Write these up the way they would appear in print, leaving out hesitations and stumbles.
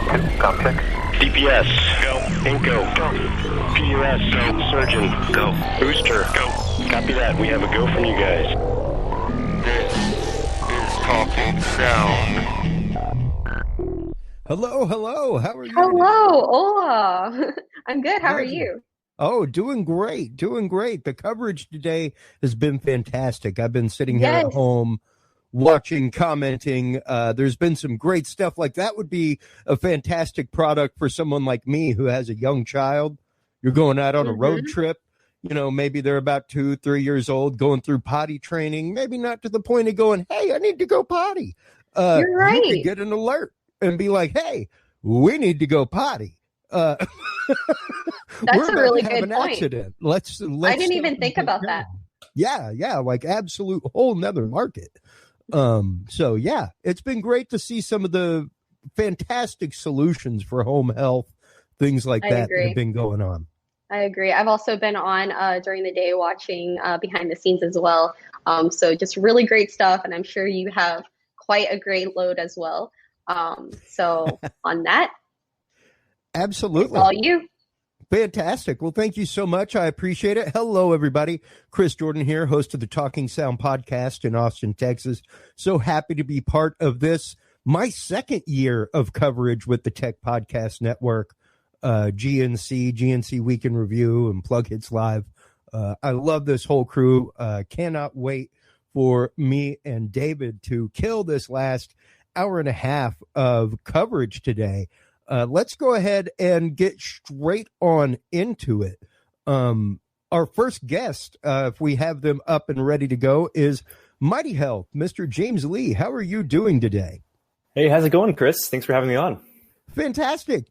Com check. DPS, go. Inco, go. PUS, go. Surgeon, go. Booster, go. Copy that. We have a go from you guys. This is Talking Sound. Hello. How are you? Hello, hola. I'm good. How are you? Oh, doing great. The coverage today has been fantastic. I've been sitting here at home watching, commenting. There's been some great stuff. Like that would be a fantastic product for someone like me who has a young child. You're going out on a road trip. You know, maybe they're about 2-3 years old, going through potty training. Maybe not to the point of going, hey, I need to go potty. You're right. You could get an alert and be like, hey, we need to go potty. That's a really good point. Accident. Let's I didn't even think about that. Yeah, like absolute whole nother market. So yeah, it's been great to see some of the fantastic solutions for home health, things like that have been going on. I agree. I've also been on during the day watching behind the scenes as well. So just really great stuff, and I'm sure you have quite a great load as well. So on that, absolutely, all you. Fantastic. Well, thank you so much. I appreciate it. Hello, everybody. Chris Jordan here, host of the Talking Sound podcast in Austin, Texas. So happy to be part of this, my second year of coverage with the Tech Podcast Network, GNC Week in Review, and Plug Hits Live. I love this whole crew. Cannot wait for me and David to kill this last hour and a half of coverage today. Let's go ahead and get straight on into it. Our first guest, if we have them up and ready to go, is Mighty Health, Mr. James Lee. How are you doing today? Hey, how's it going, Chris? Thanks for having me on. Fantastic.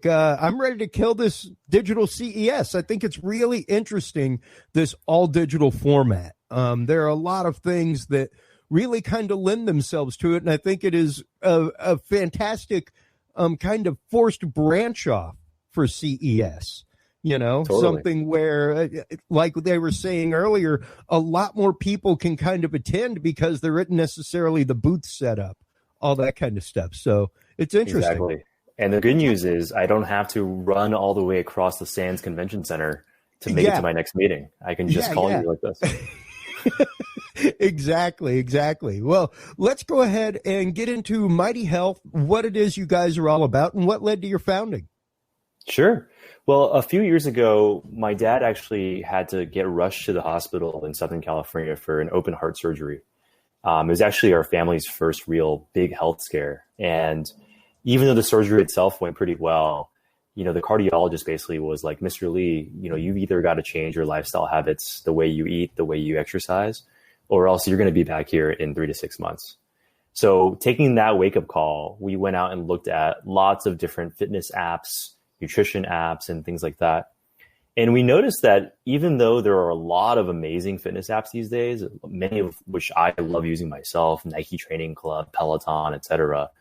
I'm ready to kill this digital CES. I think it's really interesting, this all digital format. There are a lot of things that really kind of lend themselves to it, and I think it is a fantastic kind of forced branch off for CES, something where, like they were saying earlier, a lot more people can kind of attend because there isn't necessarily the booth set up, all that kind of stuff. So it's interesting. Exactly. And the good news is I don't have to run all the way across the Sands Convention Center to make it to my next meeting. I can just call you like this. Exactly. Well, let's go ahead and get into Mighty Health, what it is you guys are all about, and what led to your founding. Sure. Well, a few years ago, my dad actually had to get rushed to the hospital in Southern California for an open heart surgery. It was actually our family's first real big health scare. And even though the surgery itself went pretty well, the cardiologist basically was like, Mr. Lee, you've either got to change your lifestyle habits, the way you eat, the way you exercise, or else you're going to be back here in 3 to 6 months. So taking that wake-up call, we went out and looked at lots of different fitness apps, nutrition apps, and things like that. And we noticed that even though there are a lot of amazing fitness apps these days, many of which I love using myself, Nike Training Club, Peloton, etc.,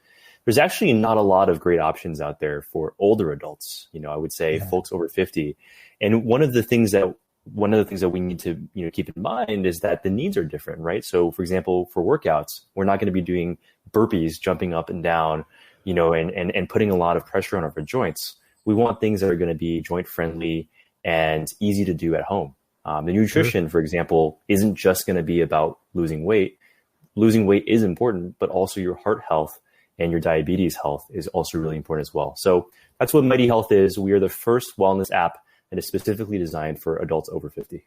there's actually not a lot of great options out there for older adults. I would say folks over 50. And one of the things that we need to keep in mind is that the needs are different, right? So, for example, for workouts, we're not going to be doing burpees, jumping up and down, and putting a lot of pressure on our joints. We want things that are going to be joint friendly and easy to do at home. The nutrition, for example, isn't just going to be about losing weight. Losing weight is important, but also your heart health and your diabetes health is also really important as well. So that's what Mighty Health is. We are the first wellness app that is specifically designed for adults over 50.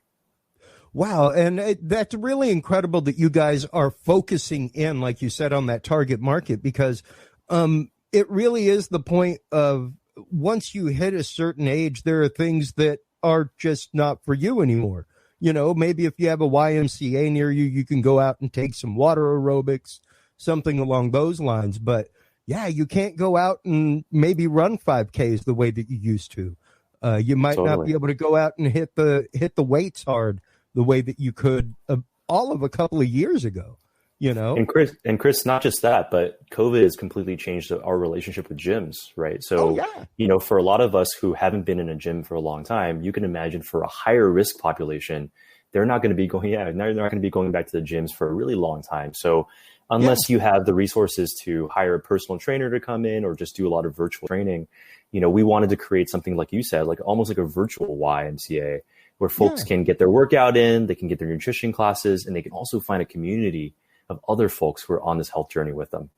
Wow. And that's really incredible that you guys are focusing in, like you said, on that target market, because it really is the point of once you hit a certain age, there are things that are just not for you anymore. Maybe if you have a YMCA near you, you can go out and take some water aerobics, something along those lines. But yeah, you can't go out and maybe run 5Ks the way that you used to. You might not be able to go out and hit the weights hard the way that you could all of a couple of years ago, And Chris, not just that, but COVID has completely changed our relationship with gyms, right? So, for a lot of us who haven't been in a gym for a long time, you can imagine for a higher risk population, they're not going to be going back to the gyms for a really long time. So unless you have the resources to hire a personal trainer to come in or just do a lot of virtual training. We wanted to create something, like you said, like almost like a virtual YMCA, where folks can get their workout in, they can get their nutrition classes, and they can also find a community of other folks who are on this health journey with them.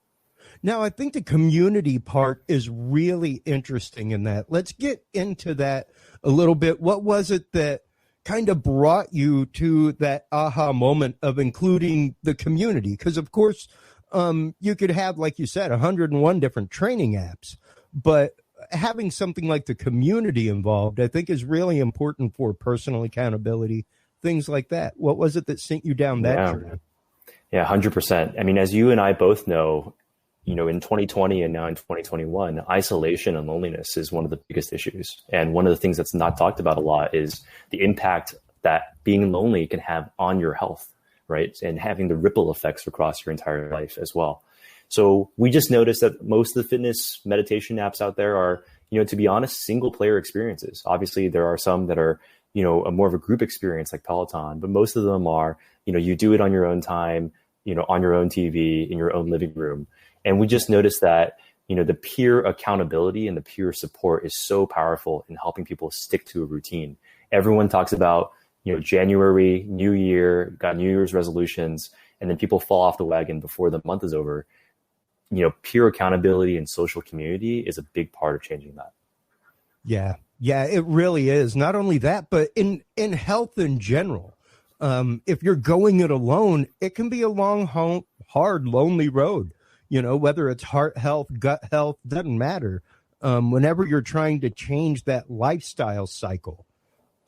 Now, I think the community part is really interesting in that. Let's get into that a little bit. What was it that kind of brought you to that aha moment of including the community? Because, of course, you could have, like you said, 101 different training apps, but having something like the community involved, I think, is really important for personal accountability, things like that. What was it that sent you down that journey? Yeah, 100%. I mean, as you and I both know, in 2020 and now in 2021, isolation and loneliness is one of the biggest issues. And one of the things that's not talked about a lot is the impact that being lonely can have on your health, right? And having the ripple effects across your entire life as well. So we just noticed that most of the fitness meditation apps out there are, to be honest, single player experiences. Obviously, there are some that are, a more of a group experience like Peloton, but most of them are, you do it on your own time, on your own TV, in your own living room. And we just noticed that, the peer accountability and the peer support is so powerful in helping people stick to a routine. Everyone talks about, January, New Year, got New Year's resolutions, and then people fall off the wagon before the month is over. Peer accountability and social community is a big part of changing that. Yeah, it really is. Not only that, but in health in general, if you're going it alone, it can be a long, hard, lonely road. Whether it's heart health, gut health, doesn't matter. Whenever you're trying to change that lifestyle cycle,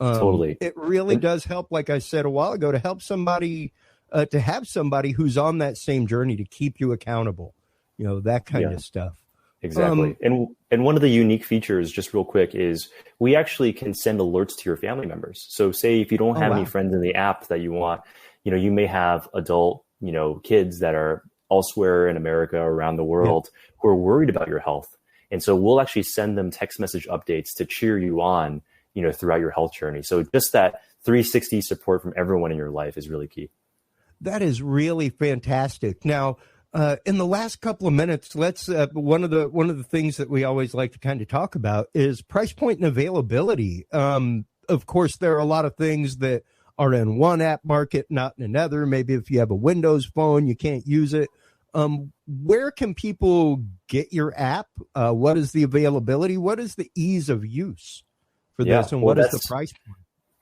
totally, it really does help. Like I said a while ago, to help somebody, to have somebody who's on that same journey to keep you accountable. That kind of stuff. Exactly. And one of the unique features, just real quick, is we actually can send alerts to your family members. So say if you don't have any friends in the app that you want, you may have adult, kids that are elsewhere in America or around the world who are worried about your health. And so we'll actually send them text message updates to cheer you on, throughout your health journey. So just that 360 support from everyone in your life is really key. That is really fantastic. Now, in the last couple of minutes, let's one of the things that we always like to kind of talk about is price point and availability. Of course, there are a lot of things that are in one app market, not in another. Maybe if you have a Windows phone, you can't use it. Where can people get your app? What is the availability? What is the ease of use for this? And what is the price point?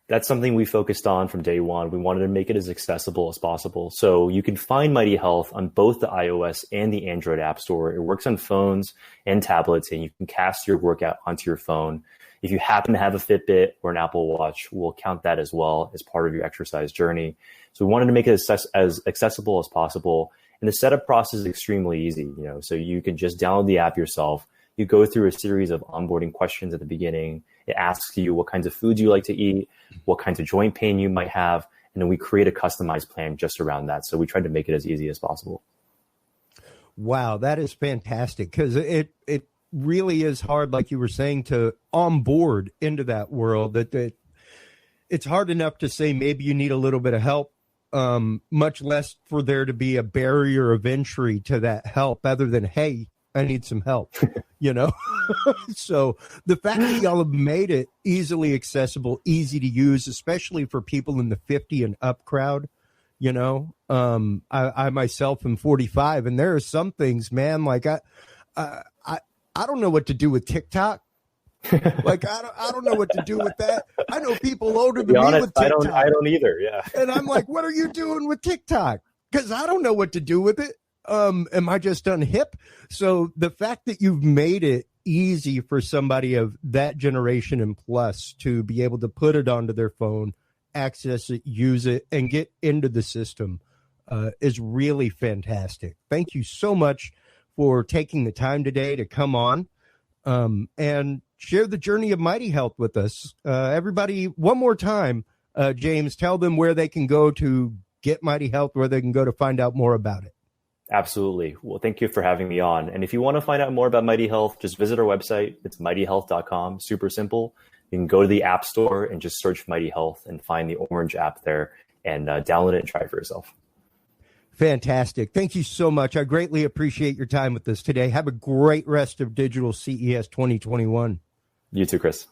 That's something we focused on from day one. We wanted to make it as accessible as possible. So you can find Mighty Health on both the iOS and the Android App Store. It works on phones and tablets, and you can cast your workout onto your phone. If you happen to have a Fitbit or an Apple Watch, we'll count that as well as part of your exercise journey. So we wanted to make it as accessible as possible. And the setup process is extremely easy. So you can just download the app yourself. You go through a series of onboarding questions at the beginning. It asks you what kinds of foods you like to eat, what kinds of joint pain you might have, and then we create a customized plan just around that. So we tried to make it as easy as possible. Wow, that is fantastic, because it really is hard, like you were saying, to onboard into that world. That it's hard enough to say maybe you need a little bit of help, much less for there to be a barrier of entry to that help other than, hey, I need some help, So the fact that y'all have made it easily accessible, easy to use, especially for people in the 50 and up crowd, I myself am 45, and there are some things, man, like I don't know what to do with TikTok. Like, I don't know what to do with that. I know people older than me with TikTok. I don't either. Yeah. And I'm like, what are you doing with TikTok? Because I don't know what to do with it. Am I just unhip? So the fact that you've made it easy for somebody of that generation and plus to be able to put it onto their phone, access it, use it, and get into the system is really fantastic. Thank you so much for taking the time today to come on and share the journey of Mighty Health with us. Everybody, one more time, James, tell them where they can go to get Mighty Health, where they can go to find out more about it. Absolutely. Well, thank you for having me on. And if you want to find out more about Mighty Health, just visit our website. It's mightyhealth.com. Super simple. You can go to the App Store and just search Mighty Health and find the orange app there and download it and try it for yourself. Fantastic. Thank you so much. I greatly appreciate your time with us today. Have a great rest of Digital CES 2021. You too, Chris.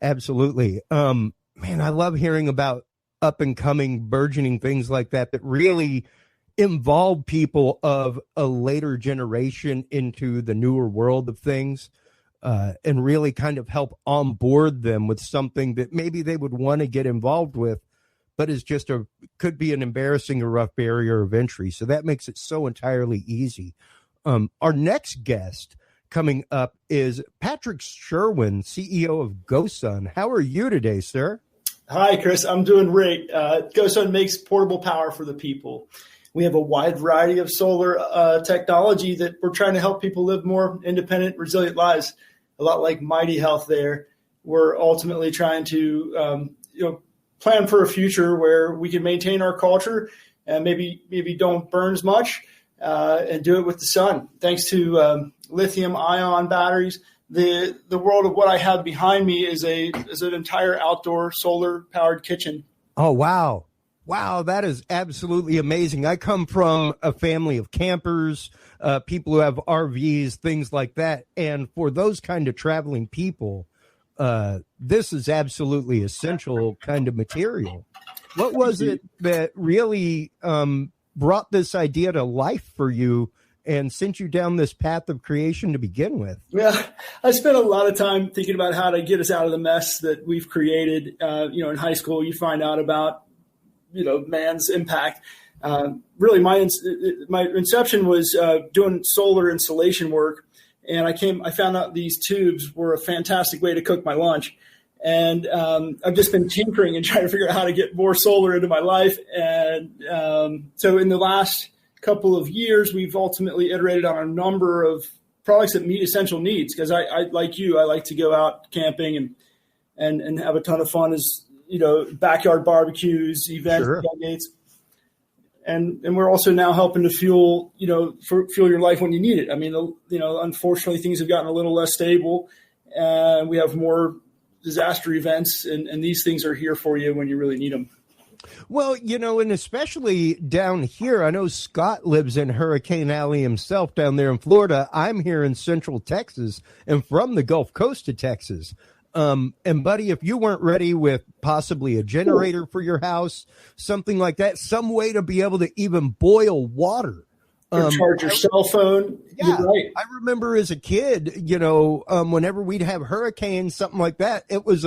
Absolutely. Man, I love hearing about up and coming, burgeoning things like that really involve people of a later generation into the newer world of things, and really kind of help onboard them with something that maybe they would want to get involved with, but is just could be an embarrassing or rough barrier of entry. So that makes it so entirely easy. Our next guest coming up is Patrick Sherwin, CEO of Gosun. How are you today, sir? Hi, Chris. I'm doing great. Gosun makes portable power for the people. We have a wide variety of solar technology that we're trying to help people live more independent, resilient lives. A lot like Mighty Health there. We're ultimately trying to plan for a future where we can maintain our culture and maybe don't burn as much and do it with the sun. Thanks to lithium ion batteries, the world of what I have behind me is an entire outdoor solar powered kitchen. Oh, wow. Wow, that is absolutely amazing. I come from a family of campers, people who have RVs, things like that. And for those kind of traveling people, this is absolutely essential kind of material. What was it that really brought this idea to life for you and sent you down this path of creation to begin with? Yeah, I spent a lot of time thinking about how to get us out of the mess that we've created. In high school, you find out about, man's impact. Really, my inception was doing solar installation work. And I found out these tubes were a fantastic way to cook my lunch. And I've just been tinkering and trying to figure out how to get more solar into my life. And so in the last couple of years, we've ultimately iterated on a number of products that meet essential needs. Because I like you, I like to go out camping and have a ton of fun as, backyard barbecues, events, sure. tailgates. And we're also now helping to fuel your life when you need it. I mean, unfortunately, things have gotten a little less stable, and we have more disaster events, and these things are here for you when you really need them. Well, and especially down here, I know Scott lives in Hurricane Alley himself down there in Florida. I'm here in Central Texas and from the Gulf Coast of Texas. And buddy, if you weren't ready with possibly a generator for your house, something like that, some way to be able to even boil water. Or charge your cell phone. Yeah, you're right. I remember as a kid, whenever we'd have hurricanes, something like that, it was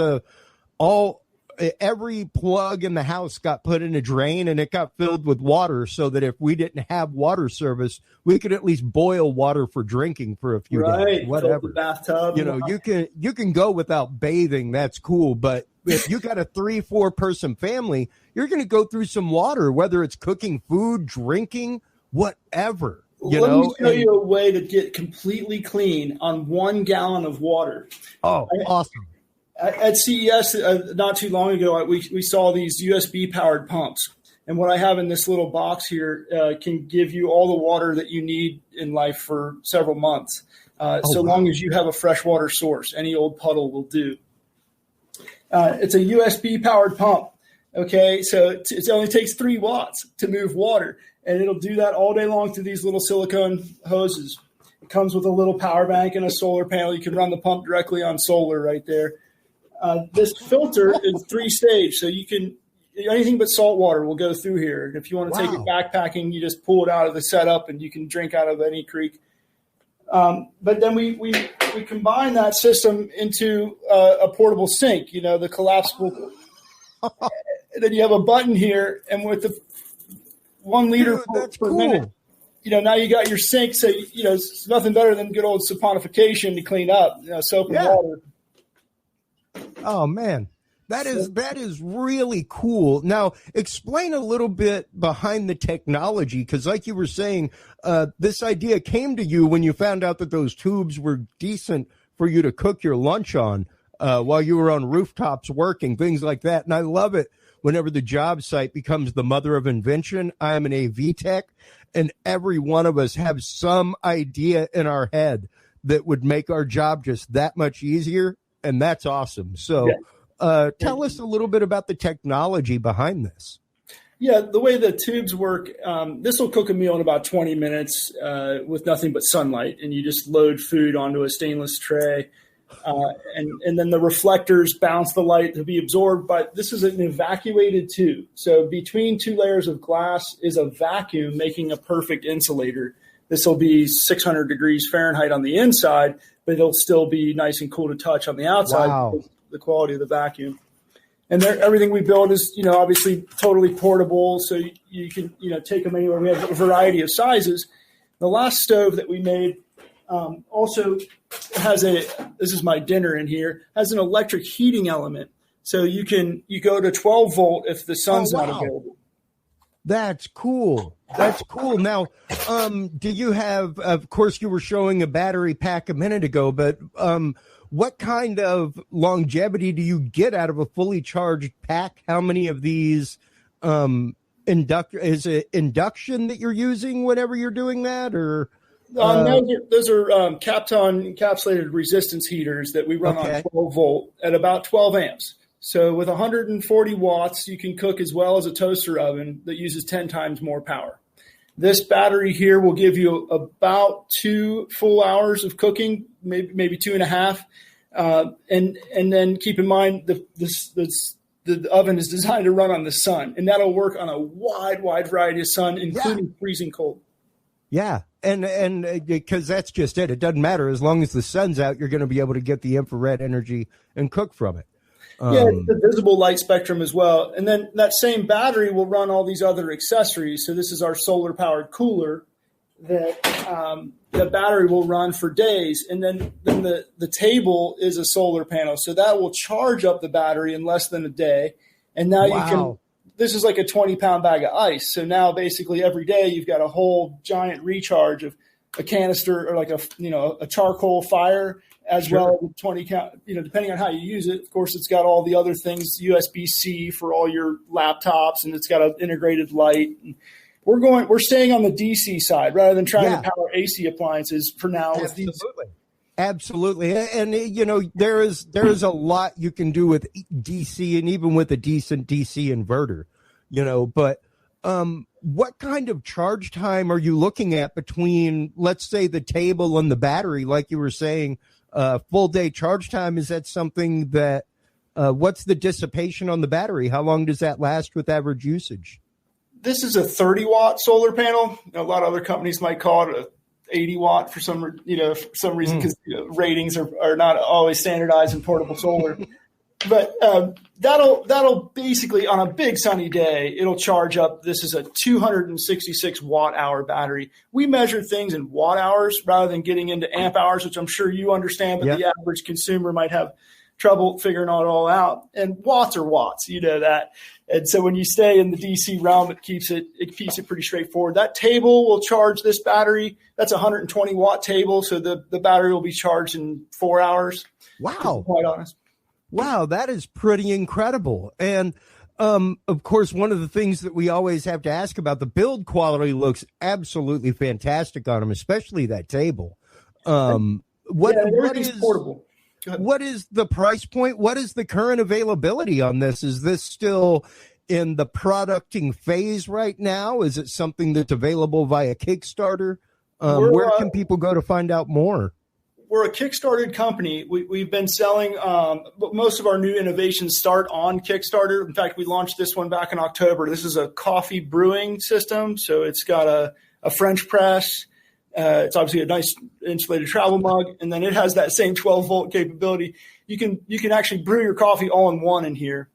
every plug in the house got put in a drain and it got filled with water so that if we didn't have water service, we could at least boil water for drinking for a few days, whatever. Bathtub. You can go without bathing. That's cool. But if you got a 3-4 person family, you're going to go through some water, whether it's cooking food, drinking, whatever. Let me show you a way to get completely clean on 1 gallon of water. Oh, awesome. At CES not too long ago, we saw these USB-powered pumps. And what I have in this little box here can give you all the water that you need in life for several months, long as you have a freshwater source. Any old puddle will do. It's a USB-powered pump. Okay, so it only takes 3 watts to move water, and it'll do that all day long through these little silicone hoses. It comes with a little power bank and a solar panel. You can run the pump directly on solar right there. This filter is 3-stage, so you can anything but salt water will go through here. If you want to take it backpacking, you just pull it out of the setup and you can drink out of any creek. But then we combine that system into a portable sink, the collapsible. And then you have a button here, and with the 1 liter per minute, now you got your sink. So it's nothing better than good old saponification to clean up, soap and water. Oh man, that is really cool. Now, explain a little bit behind the technology, because like you were saying, this idea came to you when you found out that those tubes were decent for you to cook your lunch on while you were on rooftops working, things like that. And I love it whenever the job site becomes the mother of invention. I'm an AV tech, and every one of us have some idea in our head that would make our job just that much easier. And that's awesome. So tell us a little bit about the technology behind this. Yeah, the way the tubes work, this will cook a meal in about 20 minutes with nothing but sunlight, and you just load food onto a stainless tray, and then the reflectors bounce the light to be absorbed. But this is an evacuated tube, so between two layers of glass is a vacuum, making a perfect insulator. This will be 600 degrees Fahrenheit on the inside, but it'll still be nice and cool to touch on the outside. Wow. Because of the quality of the vacuum. And everything we build is, obviously totally portable, so you can, take them anywhere. We have a variety of sizes. The last stove that we made also has this is my dinner in here, has an electric heating element. So you go to 12 volt if the sun's not available. That's cool. That's cool. Now, do you have, of course, you were showing a battery pack a minute ago, but what kind of longevity do you get out of a fully charged pack? How many of these is it induction that you're using whenever you're doing that, or? Those are Kapton encapsulated resistance heaters that we run on 12 volt at about 12 amps. So with 140 watts, you can cook as well as a toaster oven that uses 10 times more power. This battery here will give you about 2 full hours of cooking, maybe 2.5. And then keep in mind the oven is designed to run on the sun, and that'll work on a wide variety of sun, including freezing cold. Yeah. And because that's just it. It doesn't matter. As long as the sun's out, you're going to be able to get the infrared energy and cook from it. It's the visible light spectrum as well. And then that same battery will run all these other accessories. So this is our solar-powered cooler that the battery will run for days. And then the table is a solar panel. So that will charge up the battery in less than a day. And now you can – this is like a 20-pound bag of ice. So now basically every day you've got a whole giant recharge of a canister or like a charcoal fire – as well as 20 count, depending on how you use it. Of course, it's got all the other things, USB-C for all your laptops, and it's got an integrated light. And we're staying on the DC side rather than trying to power AC appliances for now. Absolutely. And there is a lot you can do with DC, and even with a decent DC inverter, but what kind of charge time are you looking at between, let's say, the table and the battery, like you were saying? Full day charge time, is that something that what's the dissipation on the battery? How long does that last with average usage? This is a 30 watt solar panel. A lot of other companies might call it a 80 watt for some reason, because ratings are not always standardized in portable solar. But that'll basically, on a big sunny day, it'll charge up. This is a 266 watt hour battery. We measure things in watt hours rather than getting into amp hours, which I'm sure you understand, but the average consumer might have trouble figuring it all out. And watts are watts, that. And so when you stay in the DC realm, it keeps it pretty straightforward. That table will charge this battery. That's a 120 watt table, so the battery will be charged in 4 hours. Wow. To be quite honest. Wow, that is pretty incredible. And, of course, one of the things that we always have to ask about, the build quality looks absolutely fantastic on them, especially that table. What is portable? What is the price point? What is the current availability on this? Is this still in the producting phase right now? Is it something that's available via Kickstarter? Where can people go to find out more? We're a Kickstarted company. We've been selling, but most of our new innovations start on Kickstarter. In fact, we launched this one back in October. This is a coffee brewing system. So it's got a French press. It's obviously a nice insulated travel mug. And then it has that same 12 volt capability. You can actually brew your coffee all in one in here.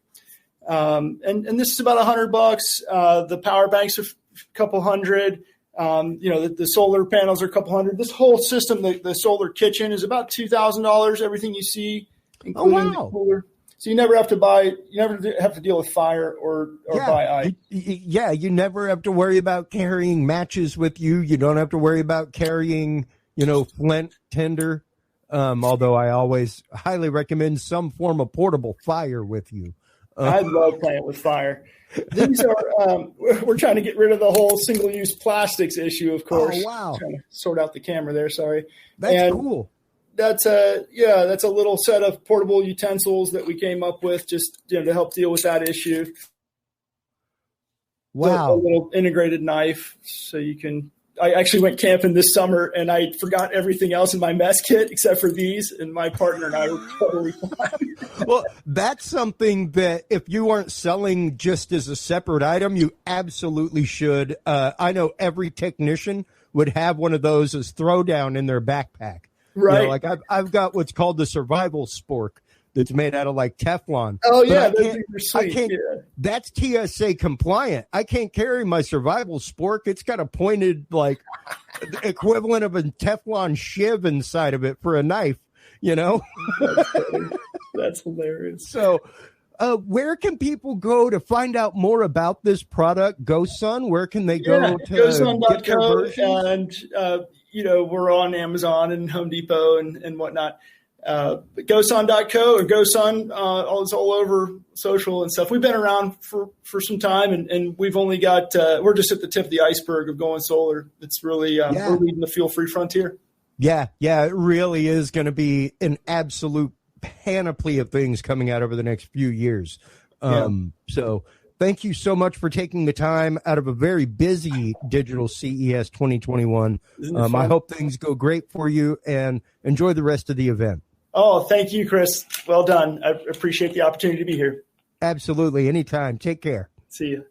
And this is about $100. The power bank's a couple hundred. The solar panels are a couple hundred. This whole system, the solar kitchen, is about $2,000. Everything you see, including the cooler. So you never have to deal with fire or buy ice. You never have to worry about carrying matches with you. You don't have to worry about carrying, flint, tinder. Although I always highly recommend some form of portable fire with you. I love playing with fire. These are we're trying to get rid of the whole single-use plastics issue, of course. Oh, wow. Trying to sort out the camera there, sorry. That's cool. That's a little set of portable utensils that we came up with just to help deal with that issue. Wow. A little integrated knife, so you can. I actually went camping this summer, and I forgot everything else in my mess kit except for these, and my partner and I were totally fine. Well, that's something that if you aren't selling just as a separate item, you absolutely should. I know every technician would have one of those as throwdown in their backpack. Right. Like I've got what's called the survival spork that's made out of like Teflon. Oh yeah, those are sweet. Yeah. That's TSA compliant. I can't carry my survival spork. It's got a pointed like equivalent of a Teflon shiv inside of it for a knife. That's hilarious. So, where can people go to find out more about this product, Gosun? Where can they go to get their versions? And we're on Amazon and Home Depot and whatnot. Gosun.co or Gosun, it's all over social and stuff. We've been around for some time, and we've only got we're just at the tip of the iceberg of going solar. It's really we're leading the fuel-free frontier. Yeah, it really is going to be an absolute panoply of things coming out over the next few years. So thank you so much for taking the time out of a very busy digital CES 2021. I hope things go great for you, and enjoy the rest of the event. Oh, thank you, Chris. Well done. I appreciate the opportunity to be here. Absolutely. Anytime. Take care. See you.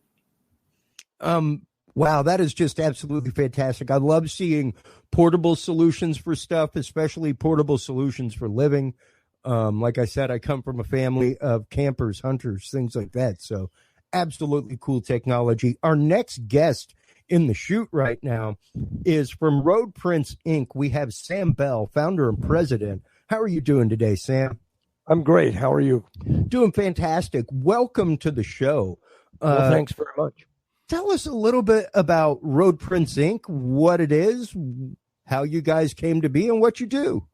Wow, that is just absolutely fantastic. I love seeing portable solutions for stuff, especially portable solutions for living. Like I said, I come from a family of campers, hunters, things like that. So absolutely cool technology. Our next guest in the shoot right now is from Road Prince Inc. We have Sam Bell, founder and president. How are you doing today, Sam? I'm great. How are you? Doing fantastic. Welcome to the show. Well, thanks very much. Tell us a little bit about Road Prince Inc., what it is, how you guys came to be, and what you do.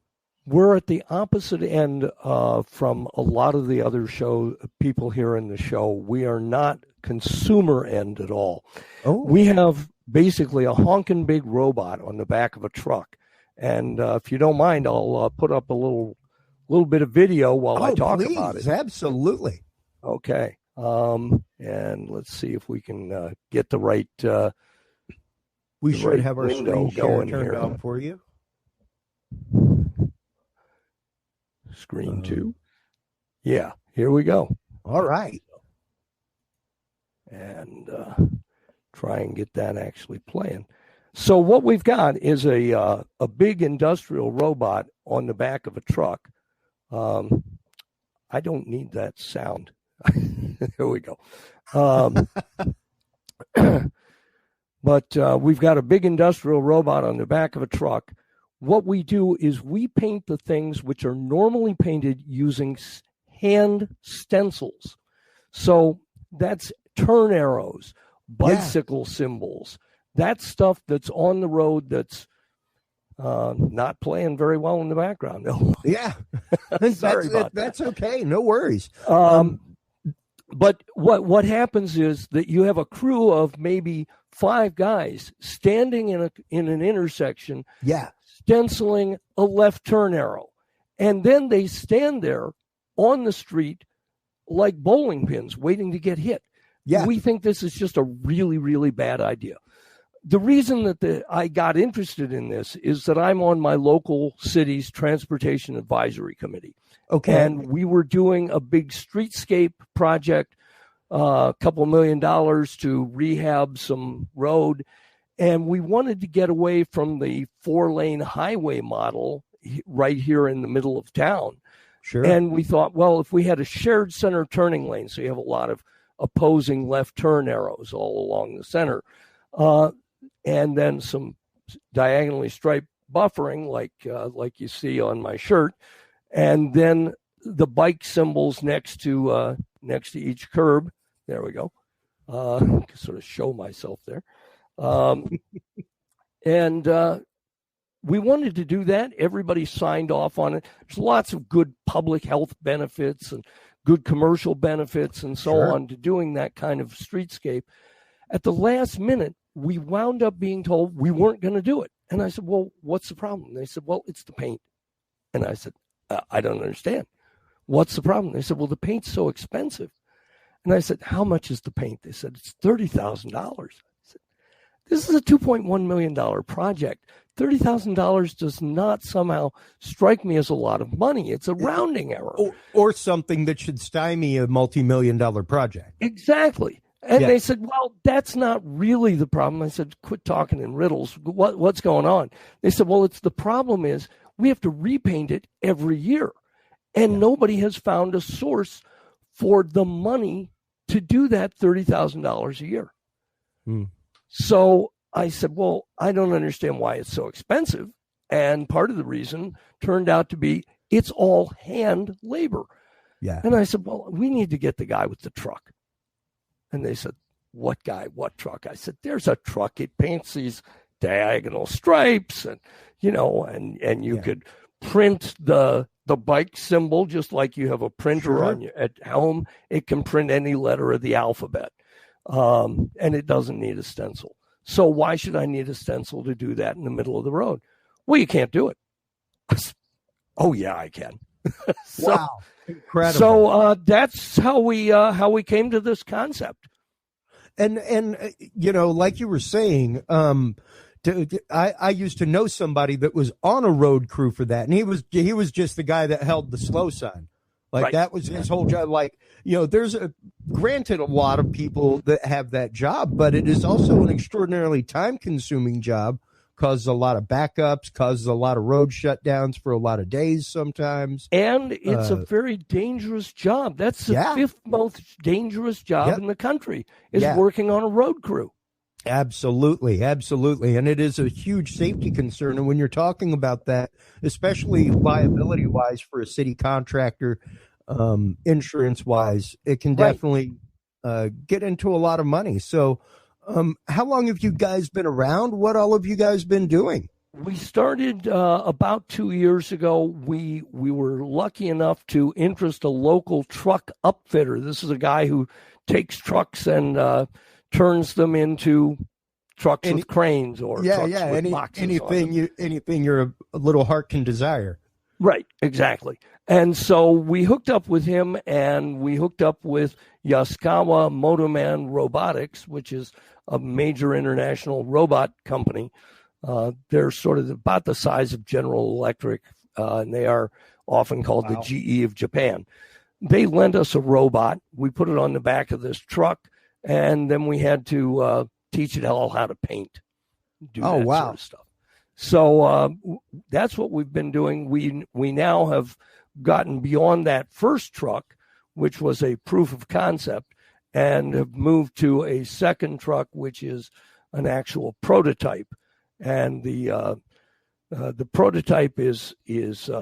We're at the opposite end from a lot of the other people here in the show. We are not consumer end at all. Oh. We have basically a honking big robot on the back of a truck. And if you don't mind, I'll put up a little bit of video while I talk about it. Absolutely. Okay. And let's see if we can get the right. We should have our screen going turned here. on for you. Screen 2. Yeah, here we go. All right. And try and get that actually playing. So what we've got is a big industrial robot on the back of a truck. I don't need that sound. There we go. But we've got a big industrial robot on the back of a truck. What we do is we paint the things which are normally painted using hand stencils. So that's turn arrows, bicycle symbols, that stuff that's on the road that's not playing very well in the background. No. Yeah. Sorry about that. That's okay. No worries. But what happens is that you have a crew of maybe 5 guys standing in an intersection, stenciling a left turn arrow. And then they stand there on the street like bowling pins waiting to get hit. Yeah. We think this is just a really, really bad idea. The reason that I got interested in this is that I'm on my local city's transportation advisory committee. Okay. And we were doing a big streetscape project, a couple $1 million to rehab some road. And we wanted to get away from the 4-lane highway model right here in the middle of town. Sure. And we thought, well, if we had a shared center turning lane, so you have a lot of opposing left turn arrows all along the center, and then some diagonally striped buffering like you see on my shirt, and then the bike symbols next to each curb. There we go. Sort of show myself there. And we wanted to do that. Everybody signed off on it. There's lots of good public health benefits and good commercial benefits and so on to doing that kind of streetscape. At the last minute, we wound up being told we weren't going to do it. And I said, well, what's the problem? And they said, well, it's the paint. And I said, I don't understand. What's the problem? They said, well, the paint's so expensive. And I said, how much is the paint? They said, it's $30,000. I said, this is a $2.1 million project. $30,000 does not somehow strike me as a lot of money. It's a rounding error. Or something that should stymie a multi-million-dollar project. Exactly. And they said, well, that's not really the problem. I said, quit talking in riddles. What's going on? They said, well, the problem is we have to repaint it every year. And nobody has found a source for the money to do that $30,000 a year. So I said, well, I don't understand why it's so expensive. And part of the reason turned out to be it's all hand labor. Yeah. And I said, well, we need to get the guy with the truck. And they said, what guy, what truck? I said, there's a truck. It paints these diagonal stripes and, and you could print the bike symbol, just like you have a printer at home. It can print any letter of the alphabet. And it doesn't need a stencil. So why should I need a stencil to do that in the middle of the road? Well, you can't do it. Oh yeah, I can. Wow. Incredible. So that's how we came to this concept. And like you were saying, I used to know somebody that was on a road crew for that, and he was just the guy that held the slow sign. Like that was his whole job. Like, there's granted a lot of people that have that job, but it is also an extraordinarily time-consuming job. Causes a lot of backups, causes a lot of road shutdowns for a lot of days sometimes. And it's a very dangerous job. That's the fifth most dangerous job in the country is working on a road crew. Absolutely. And it is a huge safety concern. And when you're talking about that, especially liability-wise for a city contractor, insurance-wise, it can definitely get into a lot of money. So how long have you guys been around? What all have you guys been doing? We started about 2 years ago. We were lucky enough to interest a local truck upfitter. This is a guy who takes trucks and turns them into trucks with cranes or trucks with boxes. Anything your little heart can desire. Right, exactly. And so we hooked up with him, and we hooked up with Yaskawa Motoman Robotics, which is a major international robot company. They're sort of about the size of General Electric, and they are often called the GE of Japan. They lent us a robot. We put it on the back of this truck, and then we had to teach it all how to paint, do that sort of stuff. So that's what we've been doing. We now have gotten beyond that first truck, which was a proof of concept, and have moved to a second truck, which is an actual prototype. And the prototype is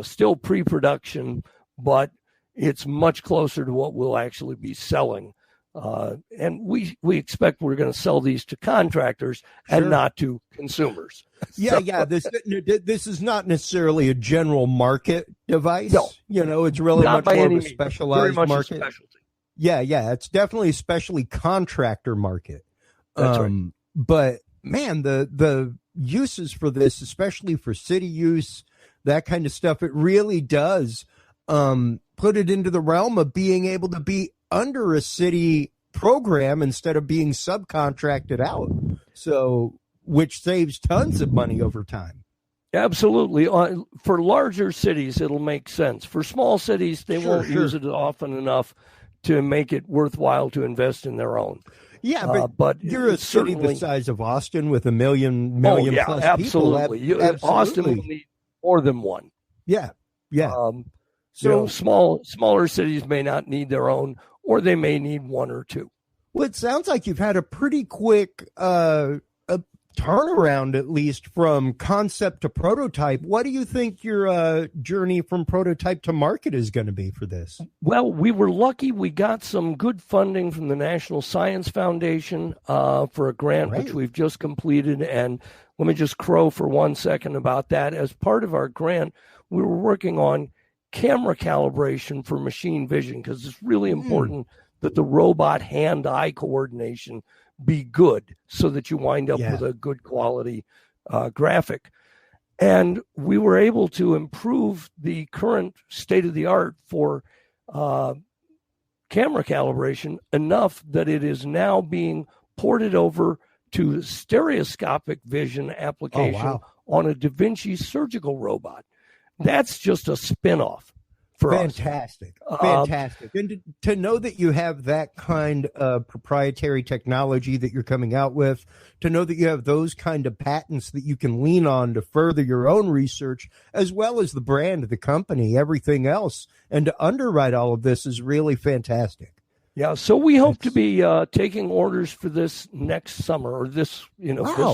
still pre-production, but it's much closer to what we'll actually be selling. And we expect we're going to sell these to contractors and not to consumers. This is not necessarily a general market device. No, it's really not much more of a means. specialized Very much market. a specialty. Yeah, it's definitely a specially contractor market. That's right. But man, the uses for this, especially for city use, that kind of stuff, it really does put it into the realm of being able to be under a city program instead of being subcontracted out. So, which saves tons of money over time. Absolutely. For larger cities, it'll make sense. For small cities, they won't use it often enough to make it worthwhile to invest in their own. Yeah, but you're a city the size of Austin with a million plus absolutely. people. Absolutely. Austin will need more than one. Yeah. So smaller cities may not need their own, or they may need one or two. Well, it sounds like you've had a pretty quick turnaround, at least from concept to prototype. What do you think your journey from prototype to market is going to be for this? Well, we were lucky. We got some good funding from the National Science Foundation for a grant, which we've just completed. And let me just crow for 1 second about that. As part of our grant, we were working on camera calibration for machine vision, because it's really important that the robot hand-eye coordination be good so that you wind up with a good quality graphic. And we were able to improve the current state of the art for camera calibration enough that it is now being ported over to stereoscopic vision application on a Da Vinci surgical robot. That's just a spin-off for us. Fantastic. And to know that you have that kind of proprietary technology that you're coming out with, to know that you have those kind of patents that you can lean on to further your own research, as well as the brand, the company, everything else, and to underwrite all of this is really fantastic. Yeah, so we hope to be taking orders for this next summer, or this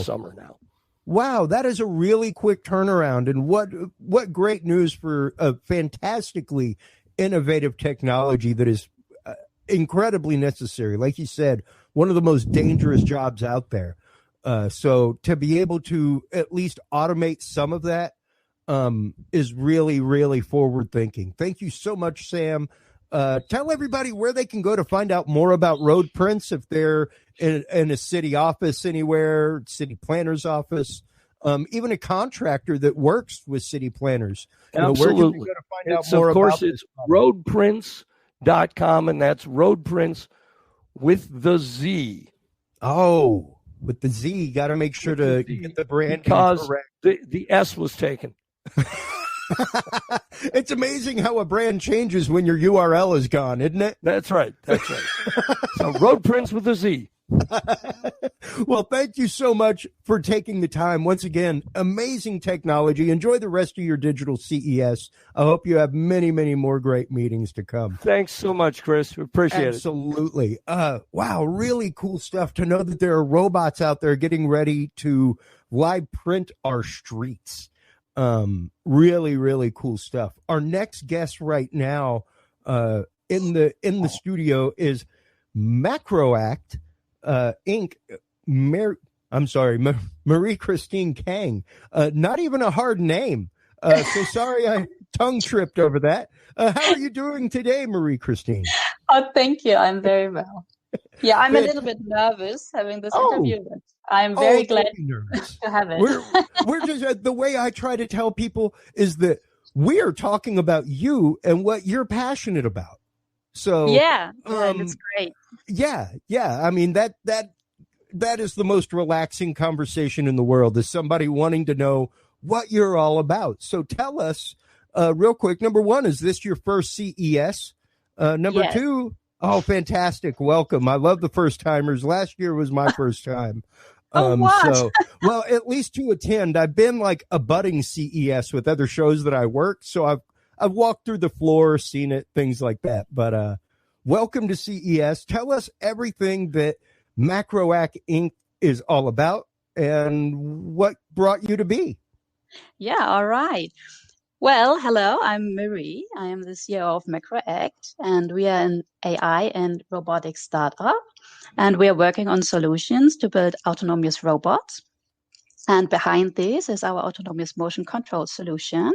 summer now. Wow, that is a really quick turnaround, and what great news for a fantastically innovative technology that is incredibly necessary. Like you said, one of the most dangerous jobs out there. So to be able to at least automate some of that is really, really forward thinking. Thank you so much, Sam. Tell everybody where they can go to find out more about road prints if they're in a city office anywhere, city planner's office, even a contractor that works with city planners. Absolutely. Where can we go to find out more of course, about it's roadprints.com, and that's roadprints with the Z. Oh, with the Z. Got to make sure to get the brand because correct. The S was taken. It's amazing how a brand changes when your URL is gone, isn't it? That's right. So road prints with a Z. Well, thank you so much for taking the time. Once again, amazing technology. Enjoy the rest of your digital CES. I hope you have many, many more great meetings to come. Thanks so much, Chris. We appreciate it. Absolutely. Wow, really cool stuff to know that there are robots out there getting ready to live print our streets. Really, really cool stuff. Our next guest right now in the studio is Macroact Inc. Marie Christine Kang. Not even a hard name. So sorry I tongue tripped over that. How are you doing today, Marie Christine? Oh, thank you. I'm very well. Yeah, I'm a little bit nervous having this interview, but I'm very glad to have it. We're just the way I try to tell people is that we are talking about you and what you're passionate about. So yeah, that's great. Yeah. I mean that is the most relaxing conversation in the world, is somebody wanting to know what you're all about. So tell us real quick. Number one, is this your first CES? Number Yes. two, oh, fantastic. Welcome. I love the first timers. Last year was my first time. What? So, well, at least to attend. I've been like a budding CES with other shows that I work. So I've walked through the floor, seen it, things like that. But welcome to CES. Tell us everything that Macroact Inc. is all about and what brought you to be. Yeah, all right. Well, hello, I'm Marie. I am the CEO of Macroact, and we are an AI and robotics startup. And we are working on solutions to build autonomous robots. And behind this is our autonomous motion control solution,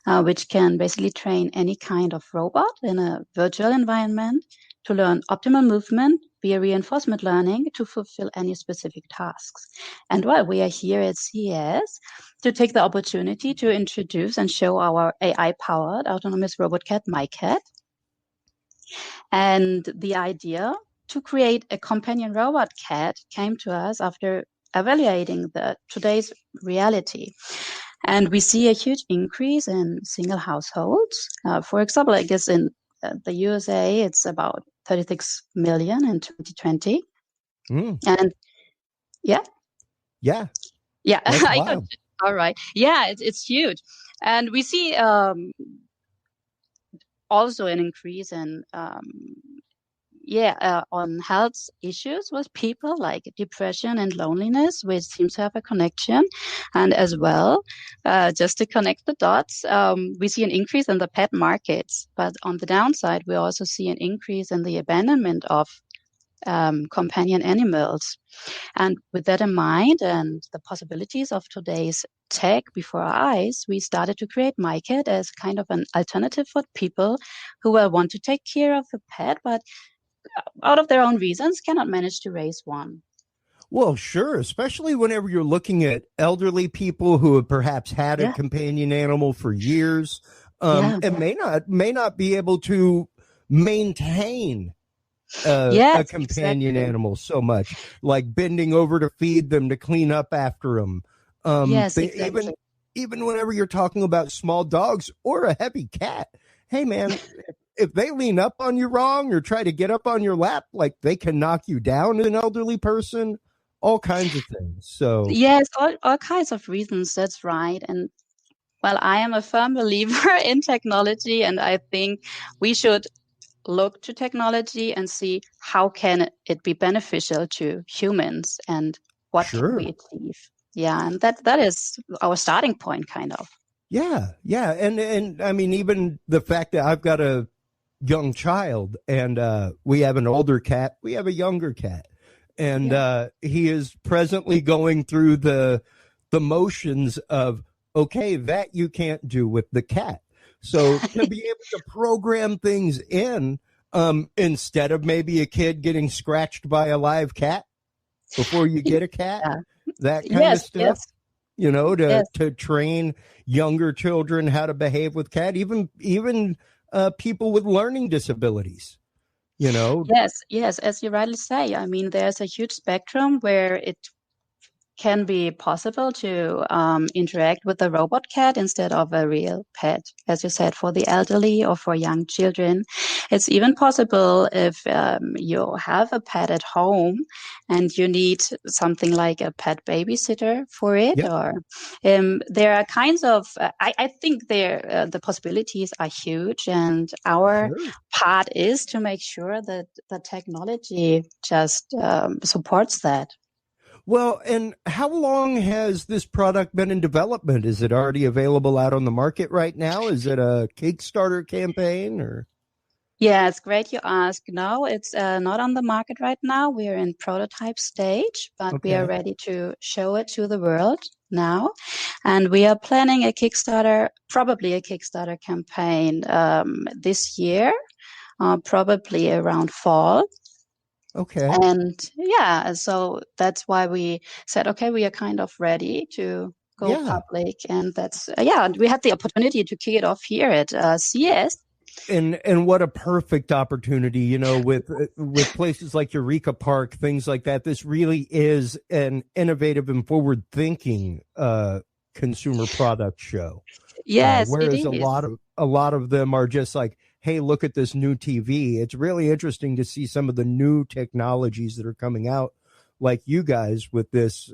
which can basically train any kind of robot in a virtual environment to learn optimal movement via reinforcement learning to fulfill any specific tasks. And while we are here at CES to take the opportunity to introduce and show our AI-powered autonomous robot cat, MyCat. And the idea to create a companion robot cat came to us after evaluating today's reality. And we see a huge increase in single households. For example, I guess in the USA, it's about 36 million in 2020. And yeah. All right. Yeah, it's huge. And we see also an increase in on health issues with people like depression and loneliness, which seems to have a connection. And as well, just to connect the dots, we see an increase in the pet markets. But on the downside, we also see an increase in the abandonment of companion animals. And with that in mind and the possibilities of today's tech before our eyes, we started to create MyCat as kind of an alternative for people who will want to take care of a pet, but out of their own reasons cannot manage to raise one. Well, sure, especially whenever you're looking at elderly people who have perhaps had a companion animal for years and may not be able to maintain a Yes, companion exactly. animal so much, like bending over to feed them, to clean up after them. Yes, Even exactly. whenever you're talking about small dogs or a heavy cat, hey man, if they lean up on you wrong or try to get up on your lap, like they can knock you down as an elderly person, all kinds of things. So Yes, all kinds of reasons. That's right. And well, I am a firm believer in technology, and I think we should look to technology and see how can it be beneficial to humans and what can we sure. achieve. Yeah, and that is our starting point, kind of. Yeah, yeah. And I mean, even the fact that I've got a young child and we have an older cat, we have a younger cat. And he is presently going through the motions of, okay, that you can't do with the cat. So to be able to program things in, instead of maybe a kid getting scratched by a live cat before you get a cat, Yeah. that kind of Yes, stuff, yes, to yes. train younger children how to behave with cat, even people with learning disabilities, you know. Yes, yes, as you rightly say. I mean, there's a huge spectrum where it can be possible to interact with a robot cat instead of a real pet, as you said, for the elderly or for young children. It's even possible if you have a pet at home and you need something like a pet babysitter for it, Yep, or there are kinds of, I think the possibilities are huge, and our sure. part is to make sure that the technology just supports that. Well, and how long has this product been in development? Is it already available out on the market right now? Is it a Kickstarter campaign or? Yeah, it's great you ask. No, it's not on the market right now. We're in prototype stage, but we are Okay. ready to show it to the world now. And we are planning a Kickstarter, probably a Kickstarter campaign this year, probably around fall. Okay. And yeah, so that's why we said, okay, we are kind of ready to go Yeah. public. And that's, yeah, we had the opportunity to kick it off here at CES. And what a perfect opportunity, with places like Eureka Park, things like that. This really is an innovative and forward thinking consumer product show. Yes, it Whereas is. a lot of them are just like, hey, look at this new TV. It's really interesting to see some of the new technologies that are coming out, like you guys with this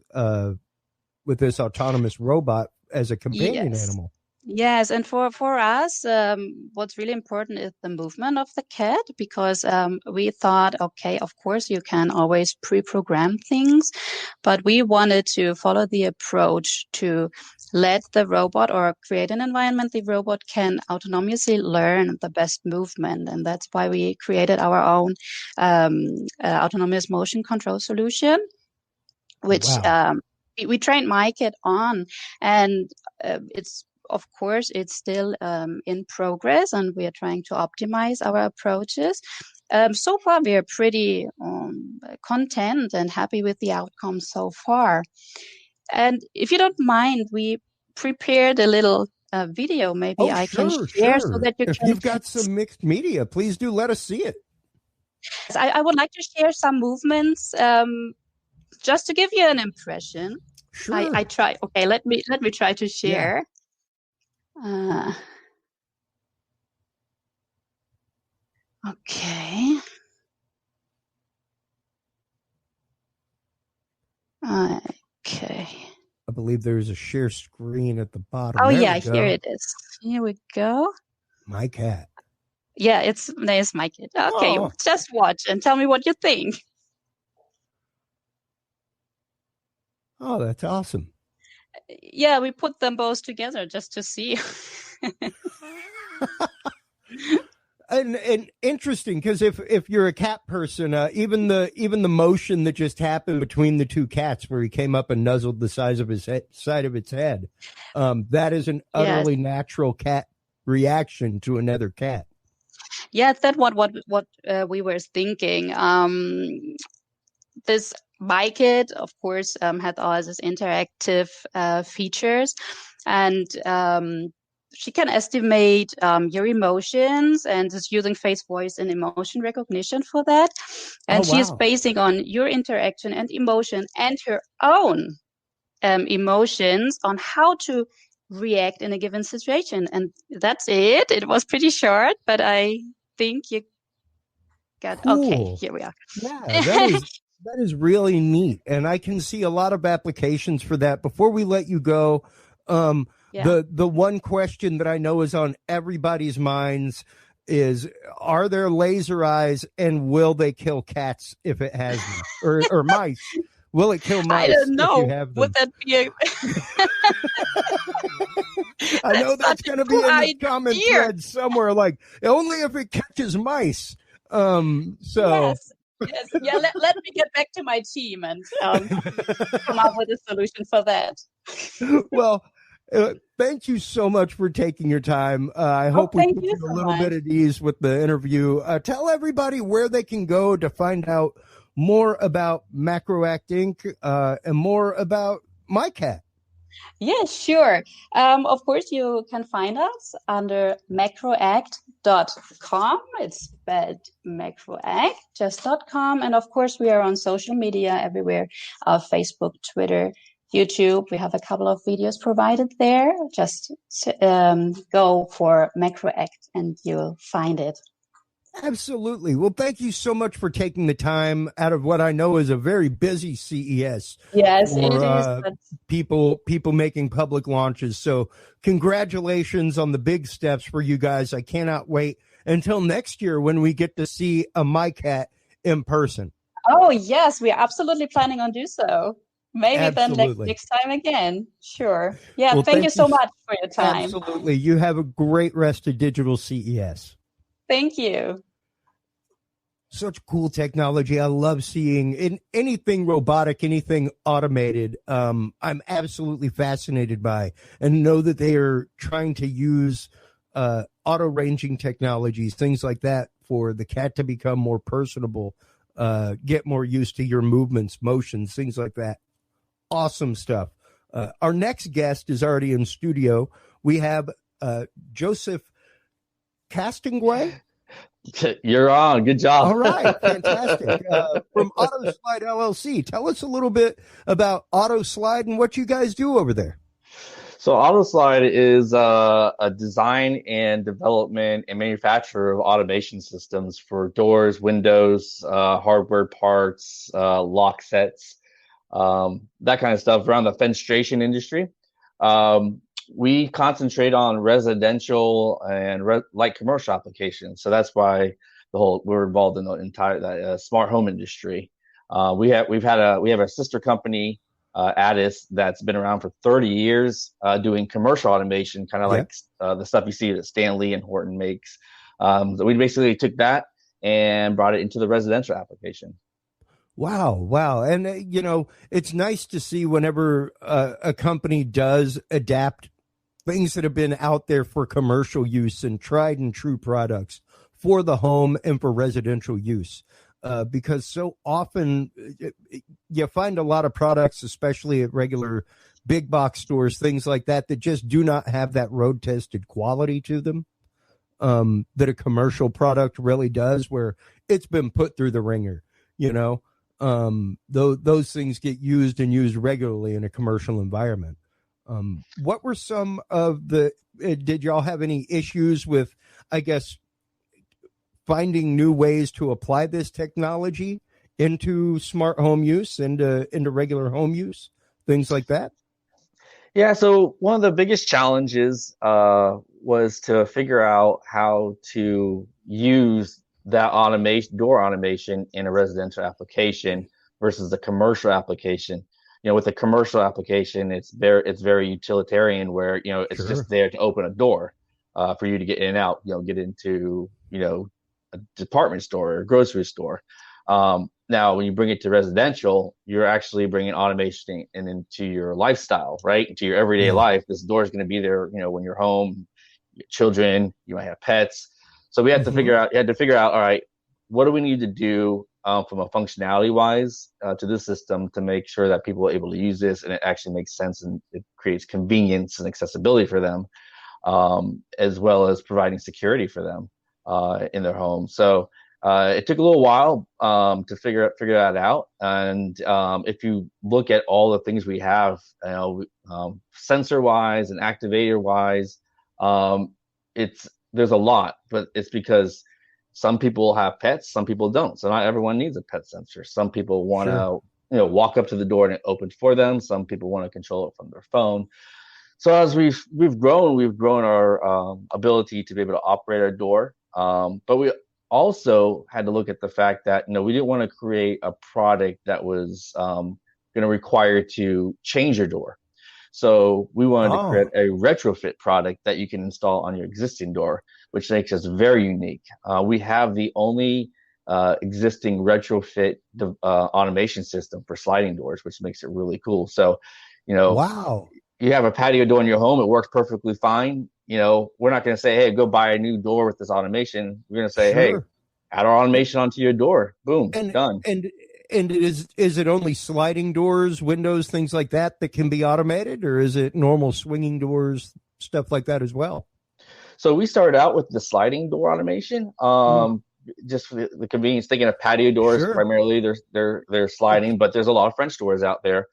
autonomous robot as a companion Yes. animal. Yes, and for us, what's really important is the movement of the cat, because we thought, okay, of course you can always pre-program things, but we wanted to follow the approach to let the robot or create an environment the robot can autonomously learn the best movement, and that's why we created our own autonomous motion control solution, which Wow. we trained MyKit on, and it's of course it's still in progress, and we are trying to optimize our approaches. So far, we are pretty content and happy with the outcome so far. And if you don't mind, we prepared a little video. Maybe Oh, I can sure, share so sure. that you If can. you've got some mixed media, please do let us see it. I would like to share some movements. Just to give you an impression, Sure. I try. Okay, let me try to Yeah. share. Uh, okay. Okay. I believe there's a share screen at the bottom. Oh There yeah, we here go. it is. Here we go. My cat. Yeah, there's my kid. Okay, Oh, just watch and tell me what you think. oh, that's awesome. Yeah, we put them both together just to see. And interesting, because if you're a cat person, even the motion that just happened between the two cats, where he came up and nuzzled the side of its head, that is an Yes. utterly natural cat reaction to another cat. Yeah, that's what we were thinking. This MyKit, of course, had all these interactive features, and she can estimate your emotions and is using face, voice, and emotion recognition for that. And she is basing on your interaction and emotion and her own emotions on how to react in a given situation. And that's it. It was pretty short, but I think you got okay. Here we are. Yeah, that is really neat, and I can see a lot of applications for that. Before we let you go, the one question that I know is on everybody's minds is: are there laser eyes, and will they kill cats if it has them, or mice? Will it kill mice? I don't know. If you have them? Would that be a? I know that's going to be in the comment thread somewhere. Like, only if it catches mice. Yes. Yeah. Let me get back to my team and come up with a solution for that. Well, thank you so much for taking your time. I hope we put you a little bit at ease with the interview. Tell everybody where they can go to find out more about MacroAct Inc. And more about MyCat. Yes, sure. Of course, you can find us under macroact.com. It's spelled macroact, just .com. And of course, we are on social media everywhere, Facebook, Twitter, YouTube. We have a couple of videos provided there. Just go for MacroAct and you'll find it. Absolutely. Well, thank you so much for taking the time out of what I know is a very busy CES. Yes, for, it is. People making public launches. So congratulations on the big steps for you guys. I cannot wait until next year when we get to see a MyCat in person. Oh, yes, we are absolutely planning on do so. Maybe absolutely. Then next time again. Sure. Yeah, well, thank you so much for your time. Absolutely. You have a great rest of Digital CES. Thank you. Such cool technology. I love seeing in anything robotic, anything automated. I'm absolutely fascinated by, and know that they are trying to use auto ranging technologies, things like that, for the cat to become more personable, get more used to your movements, motions, things like that. Awesome stuff. Our next guest is already in studio. We have Joseph Castingway. You're on. Good job. All right. Fantastic. From AutoSlide LLC. Tell us a little bit about AutoSlide and what you guys do over there. So AutoSlide is a design and development and manufacturer of automation systems for doors, windows, hardware parts, lock sets, that kind of stuff around the fenestration industry. We concentrate on residential and light commercial applications. So that's why we're involved in the entire smart home industry. We have a sister company, Addis, that's been around for 30 years, doing commercial automation, kind of like the stuff you see that Stanley and Horton makes. So we basically took that and brought it into the residential application. Wow. And, it's nice to see whenever a company does adapt things that have been out there for commercial use and tried and true products for the home and for residential use. Because so often you find a lot of products, especially at regular big box stores, things like that just do not have that road tested quality to them that a commercial product really does, where it's been put through the ringer, those things get used and used regularly in a commercial environment. What were some of did y'all have any issues with, I guess, finding new ways to apply this technology into smart home use, into regular home use, things like that? Yeah, so one of the biggest challenges was to figure out how to use that door automation in a residential application versus the commercial application. With a commercial application, it's very utilitarian, where it's just there to open a door for you to get in and out. Get into a department store or a grocery store. Now, when you bring it to residential, you're actually bringing automation into your lifestyle, right? Into your everyday life. This door is going to be there, when you're home, your children, you might have pets. So we had to figure out, all right, what do we need to do from a functionality wise to this system to make sure that people are able to use this and it actually makes sense and it creates convenience and accessibility for them. as well as providing security for them in their home. So it took a little while to figure that out. And if you look at all the things we have, sensor wise and activator wise, there's a lot, but it's because some people have pets, some people don't. So not everyone needs a pet sensor. Some people want to, walk up to the door and it opens for them. Some people want to control it from their phone. So as we've grown our ability to be able to operate our door. But we also had to look at the fact that we didn't want to create a product that was going to require to change your door. So we wanted to create a retrofit product that you can install on your existing door, which makes us very unique. We have the only existing retrofit automation system for sliding doors, which makes it really cool. So, wow. You have a patio door in your home, it works perfectly fine. We're not going to say, hey, go buy a new door with this automation. We're going to say, hey, add our automation onto your door. Boom, done. And is it only sliding doors, windows, things like that can be automated, or is it normal swinging doors, stuff like that as well? So we started out with the sliding door automation, just for the convenience. Thinking of patio doors primarily, they're sliding, but there's a lot of French doors out there.